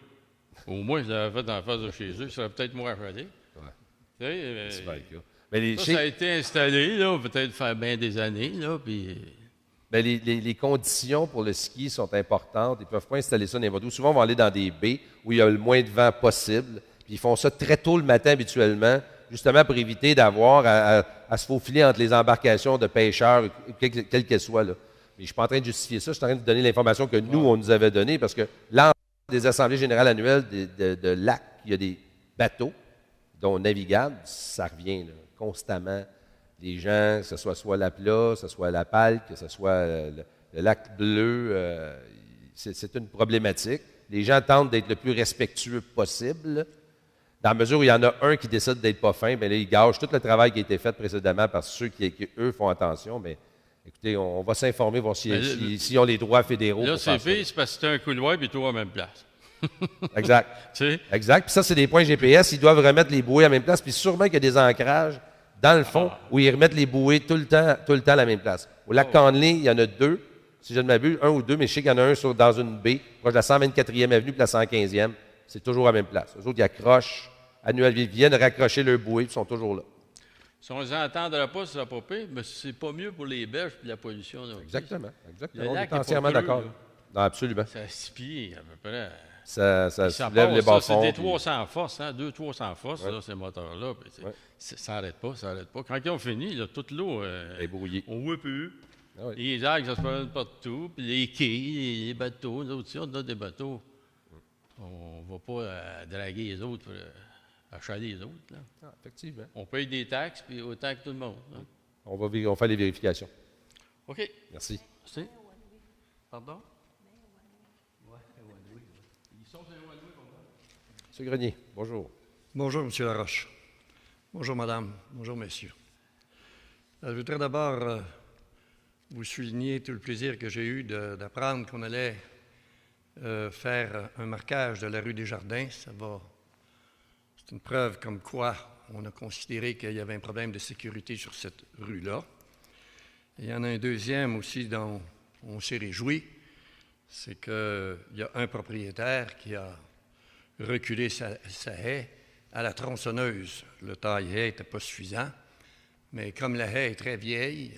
Au moins, je l'avais fait en face de chez eux, ça serait peut-être moins affalé. Ouais. Tu sais, Mais ça a été installé, là, peut-être faire bien des années, là, puis... Ben, les conditions pour le ski sont importantes. Ils ne peuvent pas installer ça n'importe où. Souvent, on va aller dans des baies où il y a le moins de vent possible. Puis ils font ça très tôt le matin habituellement, justement pour éviter d'avoir à se faufiler entre les embarcations de pêcheurs, quelles qu'elles soient. Là. Mais je ne suis pas en train de justifier ça. Je suis en train de donner l'information que nous, on nous avait donnée parce que l'ensemble des assemblées générales annuelles de lacs, il y a des bateaux, dont navigables, ça revient là, constamment. Les gens, que ce soit la Plat, que ce soit la Palque, que ce soit le lac Bleu, c'est une problématique. Les gens tentent d'être le plus respectueux possible. Dans la mesure où il y en a un qui décide d'être pas fin, bien là, il gâche tout le travail qui a été fait précédemment par ceux qui eux, font attention. Mais écoutez, on va s'informer, voir s'ils ont les droits fédéraux. Là, c'est fait, c'est parce que c'est un couloir et tout à la même place. Exact. Tu sais? Exact. Puis ça, c'est des points GPS. Ils doivent remettre les bouées à la même place. Puis sûrement qu'il y a des ancrages dans le fond où ils remettent les bouées tout le temps à la même place. Au lac Conley, il y en a 2, si je ne m'abuse, 1 ou 2, mais je sais qu'il y en a un dans une baie, proche de la 124e avenue puis la 115e. C'est toujours à la même place. Eux autres, ils accrochent, annuellement, ils viennent raccrocher leurs bouées, puis ils sont toujours là. Si on ne les entendrait pas, ce ne sera pas pire, mais c'est pas mieux pour les berges et la pollution. Là, Exactement. Le On lac est est entièrement pas creux, d'accord. là. Non, absolument. C'est à 6 pieds, à peu près. Ça soulève les passe, ça, bas-fonds. c'est des puis- 300 forces, hein, 200-300 forces, Ouais. là, ces moteurs-là. Puis Ouais. ça n'arrête pas, ça n'arrête pas. Quand ils ont fini, là, toute l'eau, est brouillée. on ne voit plus. Ah oui. Les algues, ça se promène partout. Puis les quais, les bateaux, nous autres, on a des bateaux. On ne va pas draguer les autres, achaler les autres. Là. Ah, effectivement. On paye des taxes, puis autant que tout le monde. Hein. On fait les vérifications. OK. Merci. Merci. Pardon? M. Grenier, bonjour. Bonjour, M. Laroche. Bonjour, Madame. Bonjour, Messieurs. Je voudrais d'abord vous souligner tout le plaisir que j'ai eu d'apprendre qu'on allait faire un marquage de la rue des Jardins. C'est une preuve comme quoi on a considéré qu'il y avait un problème de sécurité sur cette rue-là. Il y en a un deuxième aussi dont on s'est réjoui, c'est qu'il y a un propriétaire qui a reculé sa haie à la tronçonneuse. Le taille haie n'était pas suffisant, mais comme la haie est très vieille,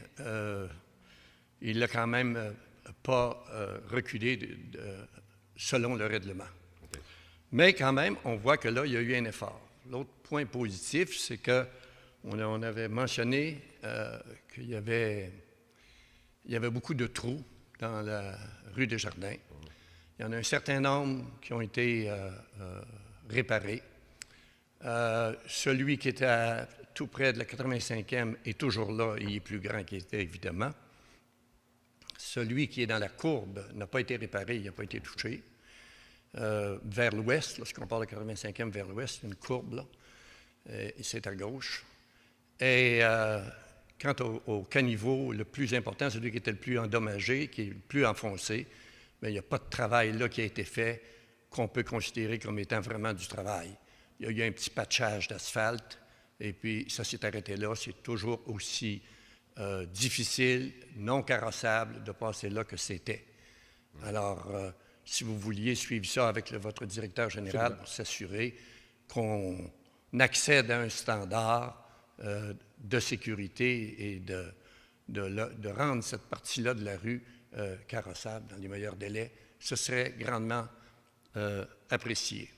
il l'a quand même pas reculé selon le règlement. Okay. Mais quand même, on voit que là, il y a eu un effort. L'autre point positif, c'est qu'on avait mentionné qu'il y avait beaucoup de trous dans la rue des Jardins. Il y en a un certain nombre qui ont été réparés. Celui qui était tout près de la 85e est toujours là, il est plus grand qu'il était, évidemment. Celui qui est dans la courbe n'a pas été réparé, il n'a pas été touché. Vers l'ouest, lorsqu'on parle de 85e vers l'ouest, il y a une courbe, là, et c'est à gauche. Et quant au caniveau, le plus important, celui qui était le plus endommagé, qui est le plus enfoncé, mais il n'y a pas de travail là qui a été fait qu'on peut considérer comme étant vraiment du travail. Il y a eu un petit patchage d'asphalte, et puis ça s'est arrêté là. C'est toujours aussi difficile, non carrossable de passer là que c'était. Alors, si vous vouliez suivre ça avec votre directeur général pour s'assurer qu'on accède à un standard de sécurité et de rendre cette partie-là de la rue carrossable dans les meilleurs délais, ce serait grandement apprécié.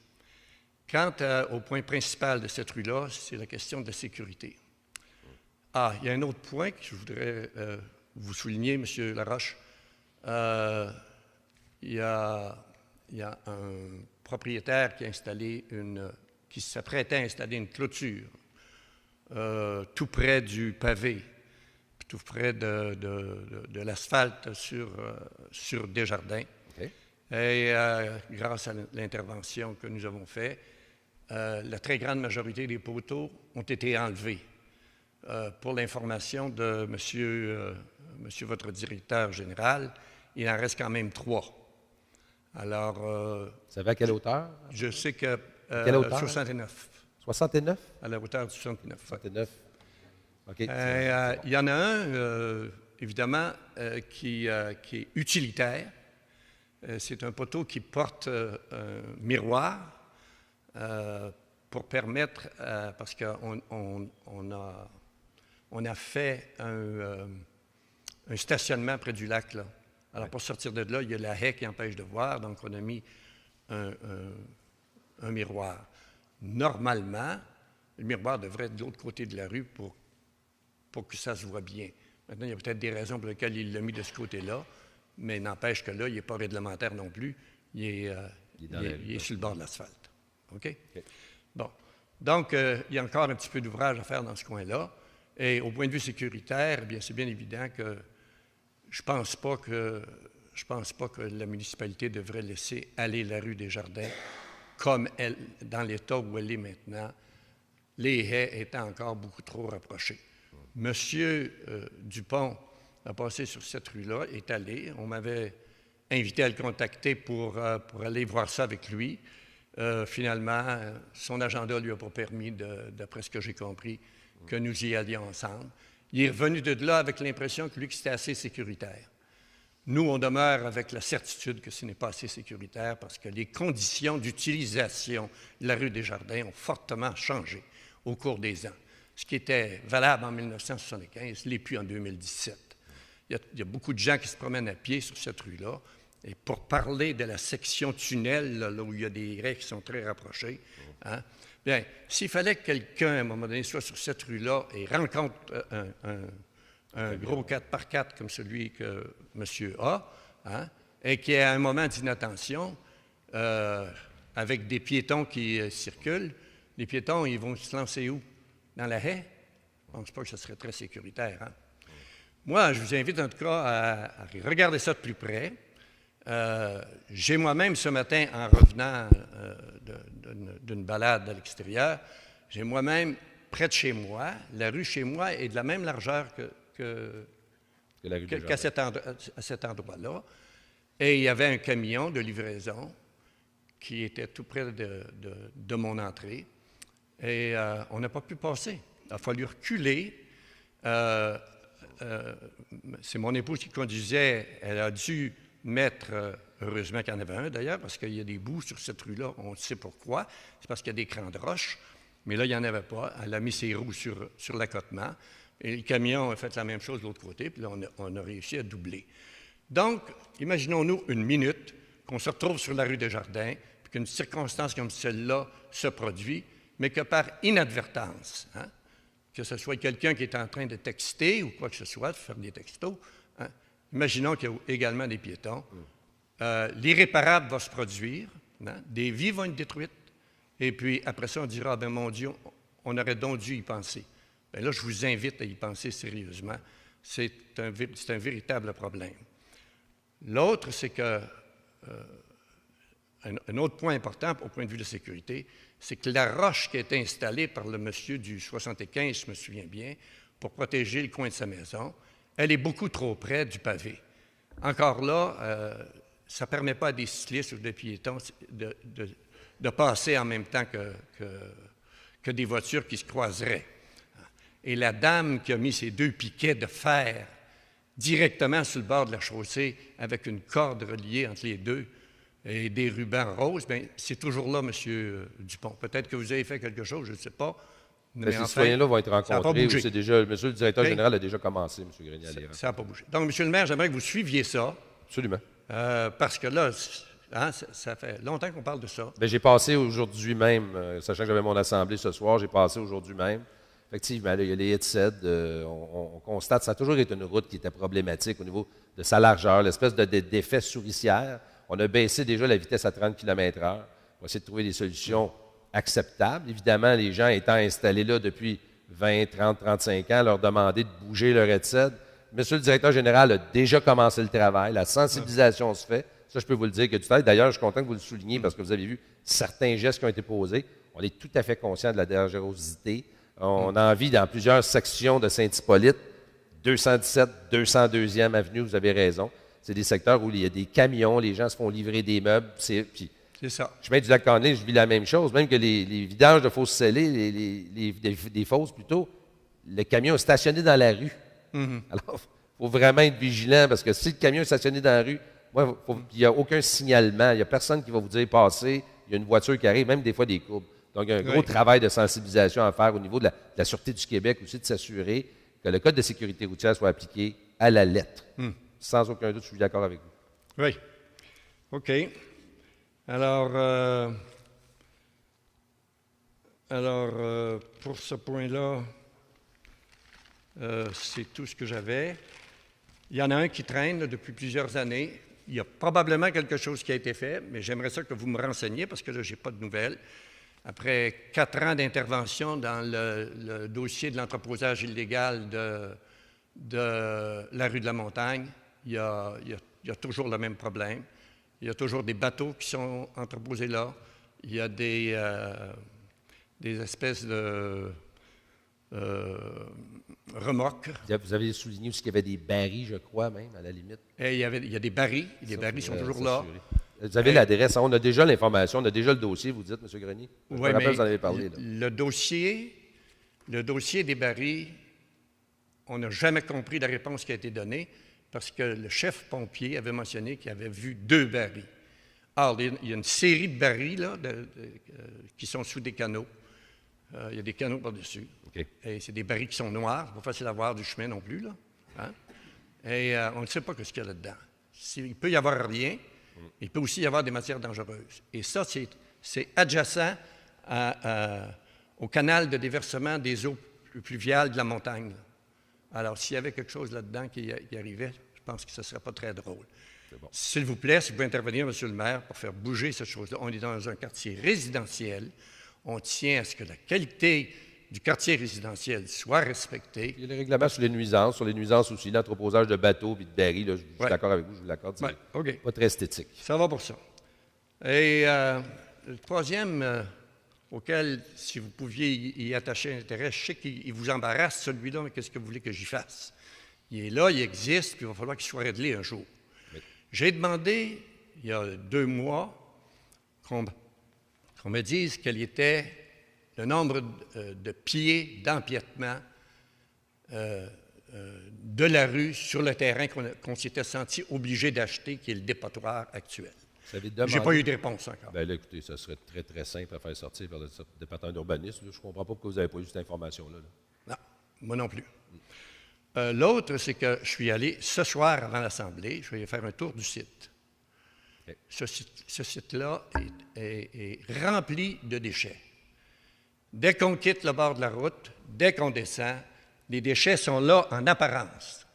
Quant au point principal de cette rue-là, c'est la question de la sécurité. Ah, il y a un autre point que je voudrais vous souligner, M. Laroche. Il y a un propriétaire qui s'apprêtait à installer une clôture tout près du pavé, tout près de l'asphalte sur Desjardins. Okay. Et grâce à l'intervention que nous avons faite, la très grande majorité des poteaux ont été enlevés. Pour l'information de monsieur votre directeur général, il en reste quand même 3. Alors... Vous savez à quelle hauteur? Je sais que... quelle hauteur? 69. 69? À la hauteur de 69. 69. OK. Il y en a un, évidemment, qui est utilitaire. C'est un poteau qui porte un miroir pour permettre, parce qu'on a fait un stationnement près du lac, là. Alors, pour sortir de là, il y a la haie qui empêche de voir, donc on a mis un miroir. Normalement, le miroir devrait être de l'autre côté de la rue pour que ça se voit bien. Maintenant, il y a peut-être des raisons pour lesquelles il l'a mis de ce côté-là, mais n'empêche que là, il n'est pas réglementaire non plus. Il est sur le bord de l'asphalte. OK? Bon. Donc, il y a encore un petit peu d'ouvrage à faire dans ce coin-là. Et au point de vue sécuritaire, eh bien, c'est bien évident que je ne pense pas que la municipalité devrait laisser aller la rue Desjardins comme elle, dans l'état où elle est maintenant, les haies étant encore beaucoup trop rapprochées. Monsieur Dupont a passé sur cette rue-là, est allé. On m'avait invité à le contacter pour aller voir ça avec lui. Finalement, son agenda ne lui a pas permis, d'après ce que j'ai compris, que nous y allions ensemble. Il est revenu de là avec l'impression que lui, c'était assez sécuritaire. Nous, on demeure avec la certitude que ce n'est pas assez sécuritaire parce que les conditions d'utilisation de la rue Desjardins ont fortement changé au cours des ans. Ce qui était valable en 1975 ne l'est plus en 2017. Il y a beaucoup de gens qui se promènent à pied sur cette rue-là. Et pour parler de la section tunnel, là où il y a des raies qui sont très rapprochées, hein, bien, s'il fallait que quelqu'un, à un moment donné, soit sur cette rue-là et rencontre un gros 4x4 comme celui que monsieur a, hein, et qui est à un moment d'inattention, avec des piétons qui circulent, les piétons, ils vont se lancer où? Dans la haie? Je ne pense pas que ce serait très sécuritaire. Hein? Moi, je vous invite en tout cas à regarder ça de plus près. J'ai moi-même ce matin, en revenant d'une balade à l'extérieur, j'ai moi-même, près de chez moi, la rue chez moi est de la même largeur qu'à cet endroit-là. Et il y avait un camion de livraison qui était tout près de mon entrée. Et on n'a pas pu passer. Il a fallu reculer. C'est mon épouse qui conduisait. Elle a dû mettre, heureusement qu'il y en avait un d'ailleurs, parce qu'il y a des bouts sur cette rue-là, on sait pourquoi. C'est parce qu'il y a des crans de roche. Mais là, il n'y en avait pas. Elle a mis ses roues sur l'accotement. Et le camion a fait la même chose de l'autre côté. Puis là, on a réussi à doubler. Donc, imaginons-nous une minute qu'on se retrouve sur la rue Desjardins, puis qu'une circonstance comme celle-là se produit, mais que par inadvertance, hein, que ce soit quelqu'un qui est en train de texter ou quoi que ce soit, de faire des textos, hein, imaginons qu'il y a également des piétons. L'irréparable va se produire, hein, des vies vont être détruites, et puis après ça, on dira, ben mon Dieu, on aurait donc dû y penser. Bien là, je vous invite à y penser sérieusement. C'est un véritable problème. L'autre, c'est que, un autre point important au point de vue de sécurité, c'est que la roche qui a été installée par le monsieur du 75, je me souviens bien, pour protéger le coin de sa maison, elle est beaucoup trop près du pavé. Encore là, ça ne permet pas à des cyclistes ou des piétons de passer en même temps que des voitures qui se croiseraient. Et la dame qui a mis ses 2 piquets de fer directement sur le bord de la chaussée avec une corde reliée entre les deux, et des rubans roses, bien, c'est toujours là, M. Dupont. Peut-être que vous avez fait quelque chose, je ne sais pas. Mais ces citoyens-là vont être rencontrés. C'est déjà, monsieur le directeur général a déjà commencé, M. Grenier. Ça n'a pas bougé. Donc, M. le maire, j'aimerais que vous suiviez ça. Absolument. Parce que là, hein, ça fait longtemps qu'on parle de ça. Bien, j'ai passé aujourd'hui même, sachant que j'avais mon assemblée ce soir, j'ai passé aujourd'hui même. Effectivement, là, il y a les HITSED. On constate, ça a toujours été une route qui était problématique au niveau de sa largeur, l'espèce d'effet souricière. On a baissé déjà la vitesse à 30 km/h. On va essayer de trouver des solutions acceptables. Évidemment, les gens étant installés là depuis 20, 30, 35 ans, leur demander de bouger leur HITSED. Monsieur le directeur général a déjà commencé le travail. La sensibilisation se fait. Ça, je peux vous le dire que du temps. D'ailleurs, je suis content que vous le souligniez parce que vous avez vu certains gestes qui ont été posés. On est tout à fait conscient de la dangerosité. On a envie, dans plusieurs sections de Saint-Hippolyte, 217, 202e avenue, vous avez raison. C'est des secteurs où il y a des camions, les gens se font livrer des meubles. C'est ça. Chemin du Lac-Carnet, je vis la même chose. Même que les vidanges de fosses scellées, des fosses plutôt, le camion est stationné dans la rue. Alors, il faut vraiment être vigilant parce que si le camion est stationné dans la rue, il n'y a aucun signalement, il n'y a personne qui va vous dire passer, il y a une voiture qui arrive, même des fois des courbes. Donc, il y a un gros travail de sensibilisation à faire au niveau de la Sûreté du Québec aussi, de s'assurer que le Code de sécurité routière soit appliqué à la lettre. Sans aucun doute, je suis d'accord avec vous. Oui. OK. Alors, pour ce point-là, c'est tout ce que j'avais. Il y en a un qui traîne là, depuis plusieurs années. Il y a probablement quelque chose qui a été fait, mais j'aimerais ça que vous me renseigniez parce que là, je n'ai pas de nouvelles. Après 4 ans d'intervention dans le dossier de l'entreposage illégal de la rue de la Montagne, il y a toujours le même problème. Il y a toujours des bateaux qui sont entreposés là. Il y a des espèces de remorques. Vous avez souligné aussi qu'il y avait des barils, je crois, même, à la limite. Et il y a des barils. Les barils sont toujours là. Vous avez l'adresse. On a déjà l'information, on a déjà le dossier, vous dites, M. Grenier. Oui, mais rappelle, vous en avez parlé. Là. Le dossier des barils, on n'a jamais compris la réponse qui a été donnée parce que le chef pompier avait mentionné qu'il avait vu 2 barils. Or, il y a une série de barils là, qui sont sous des canaux. Il y a des canaux par-dessus. Okay. Et c'est des barils qui sont noirs, pas facile à voir du chemin non plus. Là. Hein? Et on ne sait pas ce qu'il y a là-dedans. Il peut y avoir rien. Il peut aussi y avoir des matières dangereuses. Et ça, c'est adjacent au canal de déversement des eaux pluviales de la montagne. Là. Alors, s'il y avait quelque chose là-dedans qui arrivait, je pense que ce ne serait pas très drôle. Bon. S'il vous plaît, si vous pouvez intervenir, M. le maire, pour faire bouger cette chose-là. On est dans un quartier résidentiel. On tient à ce que la qualité du quartier résidentiel soit respectée. Il y a les règlements sur les nuisances aussi, l'entreposage de bateaux et de barils. Là, je suis d'accord avec vous, je vous l'accorde. C'est pas très esthétique. Ça va pour ça. Et le troisième, auquel, si vous pouviez y attacher un intérêt, je sais qu'il vous embarrasse celui-là, mais qu'est-ce que vous voulez que j'y fasse? Il est là, il existe, puis il va falloir qu'il soit réglé un jour. Oui. J'ai demandé, il y a 2 mois, qu'on me dise quel était le nombre de pieds d'empiètement de la rue sur le terrain qu'on s'était senti obligé d'acheter, qui est le dépotoir actuel. Je n'ai pas eu de réponse encore. Bien là, écoutez, ça serait très, très simple à faire sortir par le département d'urbanisme. Je ne comprends pas pourquoi vous n'avez pas eu cette information-là. Non, moi non plus. L'autre, c'est que je suis allé ce soir avant l'Assemblée, je vais faire un tour du site. Okay. Ce site-là est rempli de déchets. Dès qu'on quitte le bord de la route, dès qu'on descend, les déchets sont là en apparence.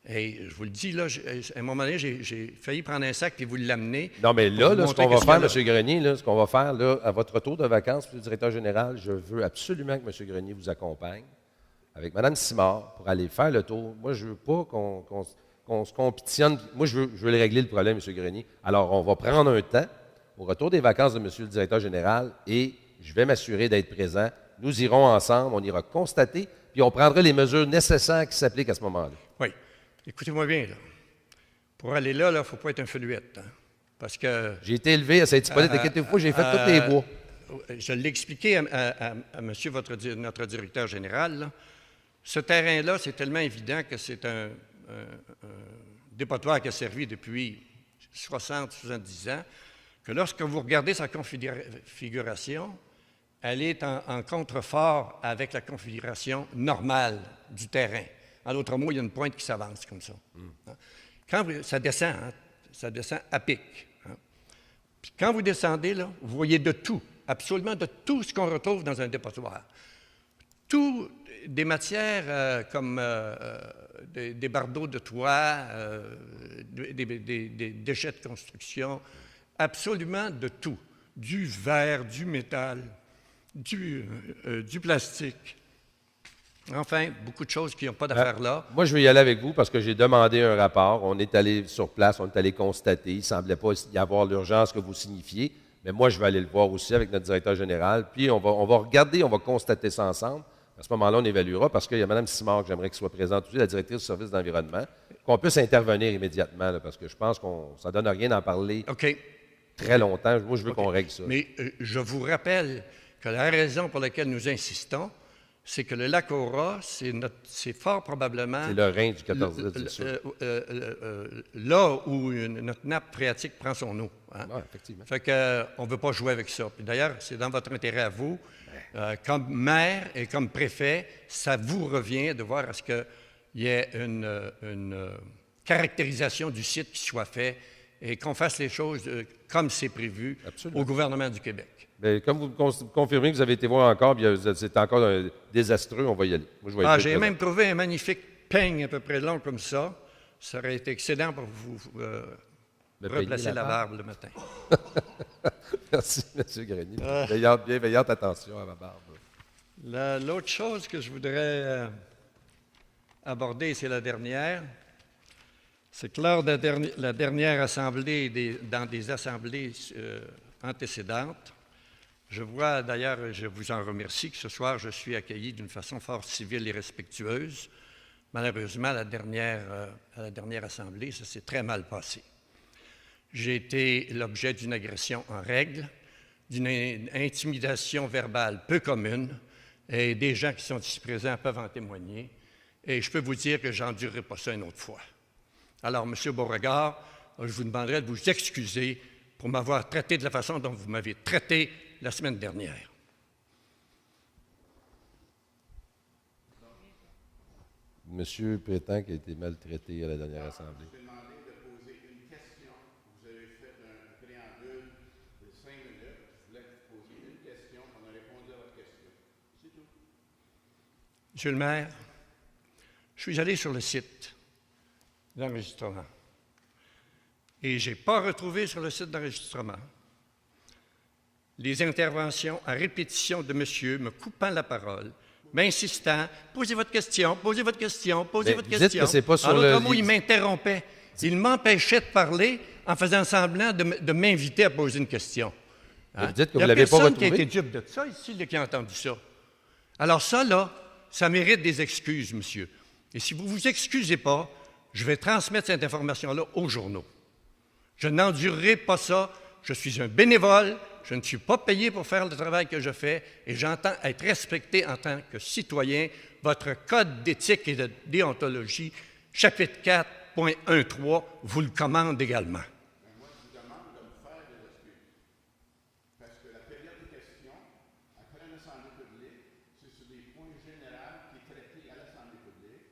Et je vous le dis, là, à un moment donné, j'ai failli prendre un sac et vous l'amener. Non, mais là ce qu'on va faire, M. Grenier, là, ce qu'on va faire, là, à votre retour de vacances, M. le directeur général, je veux absolument que M. Grenier vous accompagne avec Mme Simard pour aller faire le tour. Moi, je ne veux pas qu'on se compétitionne. Moi, je veux le régler, le problème, M. Grenier. Alors, on va prendre un temps au retour des vacances de M. le directeur général et je vais m'assurer d'être présent. Nous irons ensemble, on ira constater, puis on prendra les mesures nécessaires qui s'appliquent à ce moment-là. Oui. Écoutez-moi bien, là. Pour aller là, il ne faut pas être un feluette. Hein, parce que... J'ai été élevé à Saint-Hippolyte, inquiétez-vous, j'ai fait tous les bois. Je l'ai expliqué à monsieur notre directeur général. Là. Ce terrain-là, c'est tellement évident que c'est un dépotoir qui a servi depuis 60, 70 ans. que lorsque vous regardez sa configuration, elle est en contrefort avec la configuration normale du terrain. En d'autres mots, il y a une pointe qui s'avance comme ça. Quand ça descend, ça descend à pic. Puis quand vous descendez, là, vous voyez de tout, absolument de tout ce qu'on retrouve dans un dépotoir. Tout des matières comme des bardeaux de toit, des déchets de construction, absolument de tout. Du verre, du métal, du plastique. Enfin, beaucoup de choses qui n'ont pas d'affaires là. Moi, je vais y aller avec vous parce que j'ai demandé un rapport. On est allé sur place, on est allé constater. Il ne semblait pas y avoir l'urgence que vous signifiez. Mais moi, je vais aller le voir aussi avec notre directeur général. Puis, on va regarder, on va constater ça ensemble. À ce moment-là, on évaluera parce qu'il y a Mme Simard que j'aimerais qu'elle soit présente aussi, la directrice du service d'environnement, qu'on puisse intervenir immédiatement là, parce que je pense que ça ne donne rien d'en parler très longtemps. Moi, je veux qu'on règle ça. Mais je vous rappelle que la raison pour laquelle nous insistons, c'est que le lac Aura, c'est fort probablement... C'est le Rhin du 14 c'est sûr. Là où notre nappe phréatique prend son eau. Hein? Ouais, effectivement. Fait qu'on ne veut pas jouer avec ça. Puis d'ailleurs, c'est dans votre intérêt à vous, comme maire et comme préfet, ça vous revient de voir à ce qu'il y ait une caractérisation du site qui soit faite et qu'on fasse les choses comme c'est prévu au gouvernement du Québec. Bien, comme vous confirmez que vous avez été voir encore, c'est encore désastreux, on va y aller. Moi, je vais être j'ai même trouvé un magnifique peigne à peu près long comme ça. Ça aurait été excellent pour vous replacer la barbe le matin. Merci, M. Grenier. Bienveillante attention à ma barbe. L'autre chose que je voudrais aborder, c'est la dernière, c'est que lors de la dernière assemblée, dans des assemblées antécédentes, je vois d'ailleurs, je vous en remercie, que ce soir, je suis accueilli d'une façon fort civile et respectueuse. Malheureusement, à la dernière assemblée, ça s'est très mal passé. J'ai été l'objet d'une agression en règle, d'une intimidation verbale peu commune, et des gens qui sont ici présents peuvent en témoigner. Et je peux vous dire que j'endurerai pas ça une autre fois. Alors, M. Beauregard, je vous demanderai de vous excuser pour m'avoir traité de la façon dont vous m'avez traité la semaine dernière. Monsieur prétend qu'il a été maltraité à la dernière assemblée. Je vais demander de poser une question. Vous avez fait un préambule de 5 minutes. Je voulais vous poser une question. On a répondu à votre question. C'est tout. Monsieur le maire, je suis allé sur le site d'enregistrement et je n'ai pas retrouvé sur le site d'enregistrement les interventions à répétition de monsieur me coupant la parole, m'insistant, posez votre question, posez votre question, posez votre question. Dites que c'est pas sur en d'autres mots, il m'interrompait. Il m'empêchait de parler en faisant semblant de m'inviter à poser une question. Hein? Vous dites que vous ne l'avez pas retrouvé. Il y a personne qui a été dupe de ça ici, là, qui a entendu ça. Alors ça, là, ça mérite des excuses, monsieur. Et si vous ne vous excusez pas, je vais transmettre cette information-là aux journaux. Je n'endurerai pas ça. Je suis un bénévole. Je ne suis pas payé pour faire le travail que je fais et j'entends être respecté en tant que citoyen. Votre code d'éthique et de déontologie, chapitre 4.13, vous le commande également. Moi, je vous demande de me faire des excuses. Parce que la période de questions, après une assemblée publique, c'est sur des points généraux qui est traité à l'assemblée publique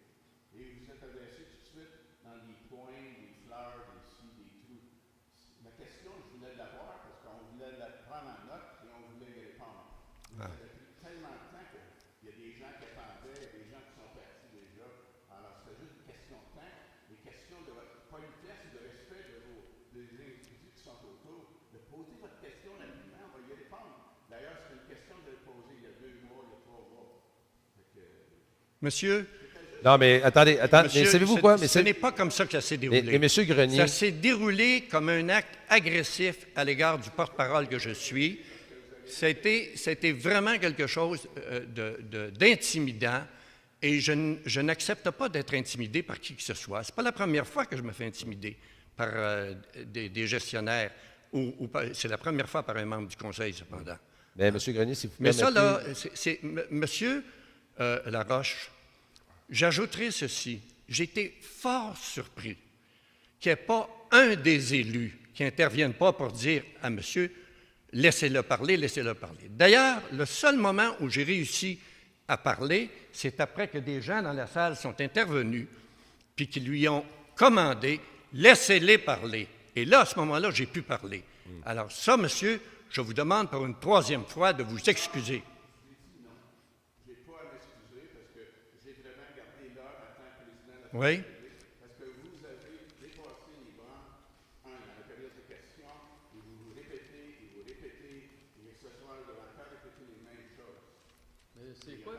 et vous êtes adressé tout de suite dans des points, des fleurs, des ci, des trous. La question, je voulais l'avoir parce qu'on voulait la prendre en note et on voulait y répondre. Ça a pris tellement de temps qu'il y a des gens qui attendaient, des gens qui sont partis déjà. Alors, c'était juste une question de temps. Les questions de votre politesse et de respect des individus qui sont autour, de poser votre question rapidement, on va y répondre. D'ailleurs, c'est une question de poser il y a 2 mois, il y a 3 mois. Monsieur? Non, mais attendez, Monsieur, mais savez-vous quoi? Mais ce n'est pas comme ça que ça s'est déroulé. Mais M. Grenier... Ça s'est déroulé comme un acte agressif à l'égard du porte-parole que je suis. C'était vraiment quelque chose d'intimidant et je n'accepte pas d'être intimidé par qui que ce soit. Ce n'est pas la première fois que je me fais intimider par des gestionnaires ou c'est la première fois par un membre du conseil, cependant. Mais M. Grenier, si vous Mais ça, là, Monsieur Laroche, j'ajouterai ceci. J'ai été fort surpris qu'il n'y ait pas un des élus qui n'interviennent pas pour dire à monsieur, laissez-le parler, laissez-le parler. D'ailleurs, le seul moment où j'ai réussi à parler, c'est après que des gens dans la salle sont intervenus, puis qui lui ont commandé, laissez-les parler. Et là, à ce moment-là, j'ai pu parler. Alors ça, monsieur, je vous demande pour une troisième fois de vous excuser. Oui. Parce que vous avez dépassé les bancs, dans la période de questions, et vous répétez, mais ce soir, vous allez encore répéter les mêmes choses. Mais c'est quoi?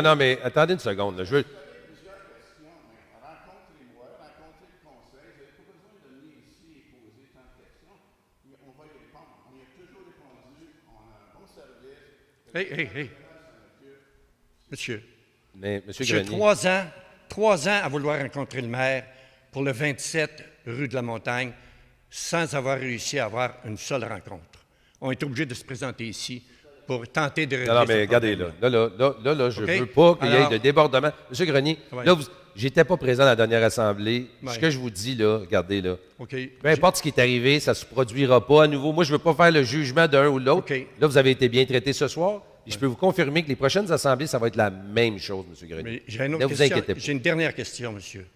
Non, mais attendez une seconde. Là, je veux... Vous avez plusieurs questions, mais rencontrez-moi, rencontrez le conseil. Vous n'avez pas besoin de venir ici et poser tant de questions. Mais on va y répondre. On y a toujours répondu. On a un bon service. Hey. Monsieur. Mais, Monsieur J'ai Grenier. 3 ans à vouloir rencontrer le maire pour le 27 rue de la Montagne sans avoir réussi à avoir une seule rencontre. On est obligé de se présenter ici pour tenter de régler Non, mais regardez, là, je ne veux pas qu'il y ait de débordement. Monsieur Grenier, là, j'étais pas présent à la dernière assemblée. Ce que je vous dis, là, regardez, là, peu importe ce qui est arrivé, ça ne se produira pas à nouveau. Moi, je ne veux pas faire le jugement d'un ou de l'autre. Là, vous avez été bien traité ce soir. Et je peux vous confirmer que les prochaines assemblées, ça va être la même chose, M. Grenier. Mais j'ai ne vous inquiétez pas. J'ai une dernière question, monsieur.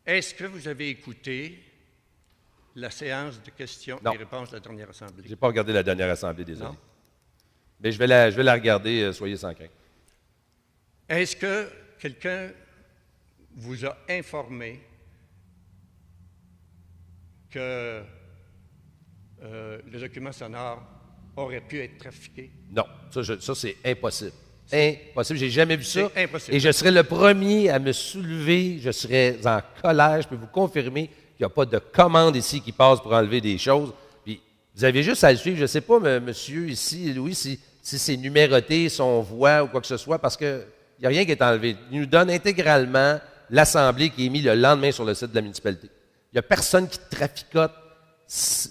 Est-ce que vous avez écouté la séance de questions et réponses de la dernière assemblée? Je n'ai pas regardé la dernière assemblée, désolé. Mais je vais la regarder, soyez sans crainte. Est-ce que quelqu'un vous a informé que le document sonore aurait pu être trafiqué? Non, ça c'est impossible. Impossible, j'ai jamais vu ça. C'est impossible. Et je serais le premier à me soulever, je serais en colère, je peux vous confirmer qu'il n'y a pas de commande ici qui passe pour enlever des choses. Puis vous avez juste à le suivre, je ne sais pas, monsieur ici, Louis, si c'est numéroté, son voix ou quoi que ce soit, parce qu'il n'y a rien qui est enlevé. Il nous donne intégralement l'assemblée qui est mise le lendemain sur le site de la municipalité. Il n'y a personne qui traficote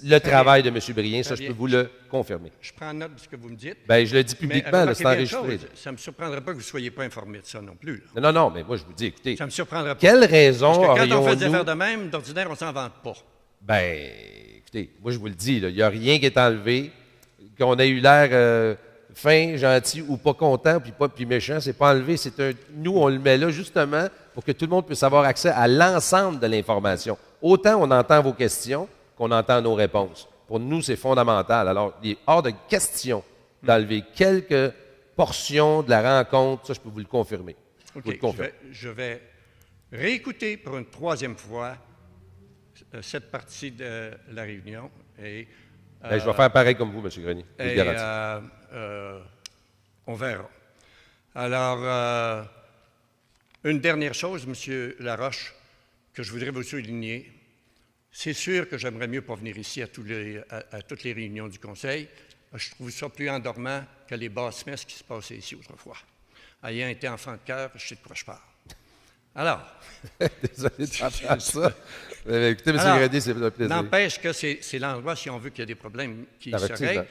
le travail de M. Brien, ça, je peux vous le confirmer. Je prends note de ce que vous me dites. Bien, je le dis publiquement, c'est enregistré. Ça ne me surprendrait pas que vous ne soyez pas informé de ça non plus. Là. Non, mais moi, je vous dis, écoutez, ça me surprendrait pas. Quelle raison parce que quand on fait aurions-nous... des affaires de même, d'ordinaire, on ne s'en vante pas. Bien, écoutez, moi, je vous le dis, il n'y a rien qui est enlevé. Qu'on ait eu l'air fin, gentil ou pas content, puis méchant, c'est pas enlevé. Nous, on le met là justement pour que tout le monde puisse avoir accès à l'ensemble de l'information. Autant on entend vos questions qu'on entend nos réponses. Pour nous, c'est fondamental. Alors, il est hors de question d'enlever quelques portions de la rencontre. Ça, je peux vous le confirmer. Je vais réécouter pour une troisième fois cette partie de la réunion. Et, je vais faire pareil comme vous, M. Grenier. On verra. Alors, une dernière chose, M. Laroche, que je voudrais vous souligner. C'est sûr que j'aimerais mieux pas venir ici à toutes les réunions du Conseil. Je trouve ça plus endormant que les basses messes qui se passaient ici autrefois. Ayant été enfant de cœur, je sais de quoi je parle. Alors... Désolé d'entendre ça. Écoutez, M. Grenier, c'est un plaisir. N'empêche que c'est l'endroit, si on veut qu'il y ait des problèmes qui se règlent,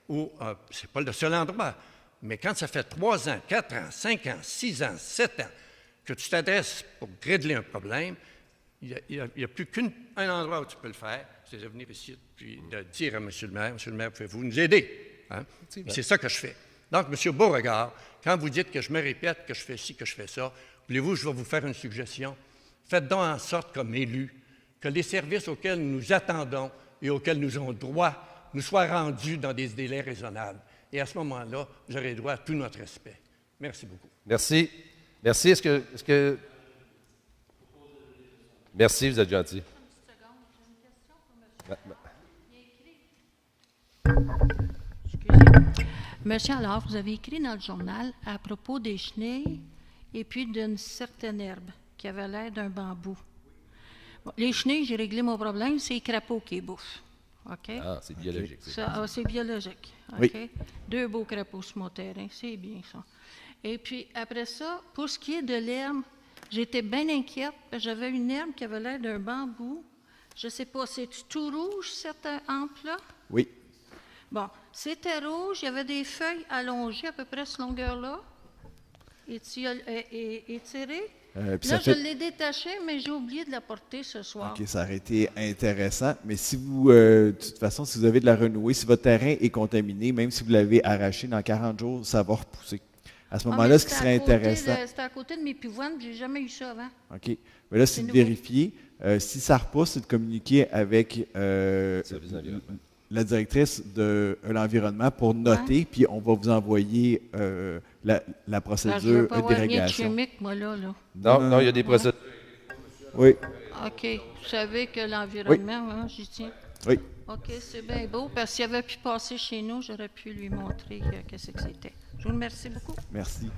où c'est pas le seul endroit. Mais quand ça fait 3 ans, 4 ans, 5 ans, 6 ans, 7 ans que tu t'adresses pour régler un problème, il n'y a plus qu'un endroit où tu peux le faire, c'est de venir ici puis de dire à M. le maire, pouvez-vous nous aider? Hein? C'est ça que je fais. Donc, M. Beauregard, quand vous dites que je me répète, que je fais ci, que je fais ça, voulez-vous, je vais vous faire une suggestion. Faites donc en sorte, comme élus, que les services auxquels nous attendons et auxquels nous avons droit nous soient rendus dans des délais raisonnables. Et à ce moment-là, j'aurai droit à tout notre respect. Merci beaucoup. Merci. Merci. Est-ce que... Merci, vous êtes gentil. Monsieur, alors, vous avez écrit dans le journal à propos des chenilles et puis d'une certaine herbe qui avait l'air d'un bambou. Bon, les chenilles, j'ai réglé mon problème, c'est les crapauds qui les bouffent. Okay? Ah, c'est biologique. C'est biologique. Oui. Okay? 2 beaux crapauds sur mon terrain, c'est bien ça. Et puis, après ça, pour ce qui est de l'herbe, j'étais bien inquiète, parce que j'avais une herbe qui avait l'air d'un bambou. Je ne sais pas, c'est tout rouge, cette hampe-là? Oui. Bon, c'était rouge, il y avait des feuilles allongées, à peu près cette longueur-là, étirées. Puis Là, je l'ai détaché, mais j'ai oublié de la porter ce soir. OK, ça aurait été intéressant. Mais si vous, de toute façon, si vous avez de la renouée, si votre terrain est contaminé, même si vous l'avez arraché dans 40 jours, ça va repousser. À ce moment-là, ce qui serait intéressant... C'était à côté de mes pivoines, j'ai jamais eu ça avant. OK. Mais là, c'est de vérifier. Si ça repousse, c'est de communiquer avec la directrice de l'environnement pour noter, puis on va vous envoyer la procédure je veux pas avoir rien de d'irrigation. chimique, moi, là. Non, il y a des procédures. Oui. OK. Vous savez que l'environnement, hein, j'y tiens. Oui. OK, c'est bien beau, parce qu'il avait pu passer chez nous, j'aurais pu lui montrer qu'est-ce que c'était. Je vous remercie beaucoup. Merci.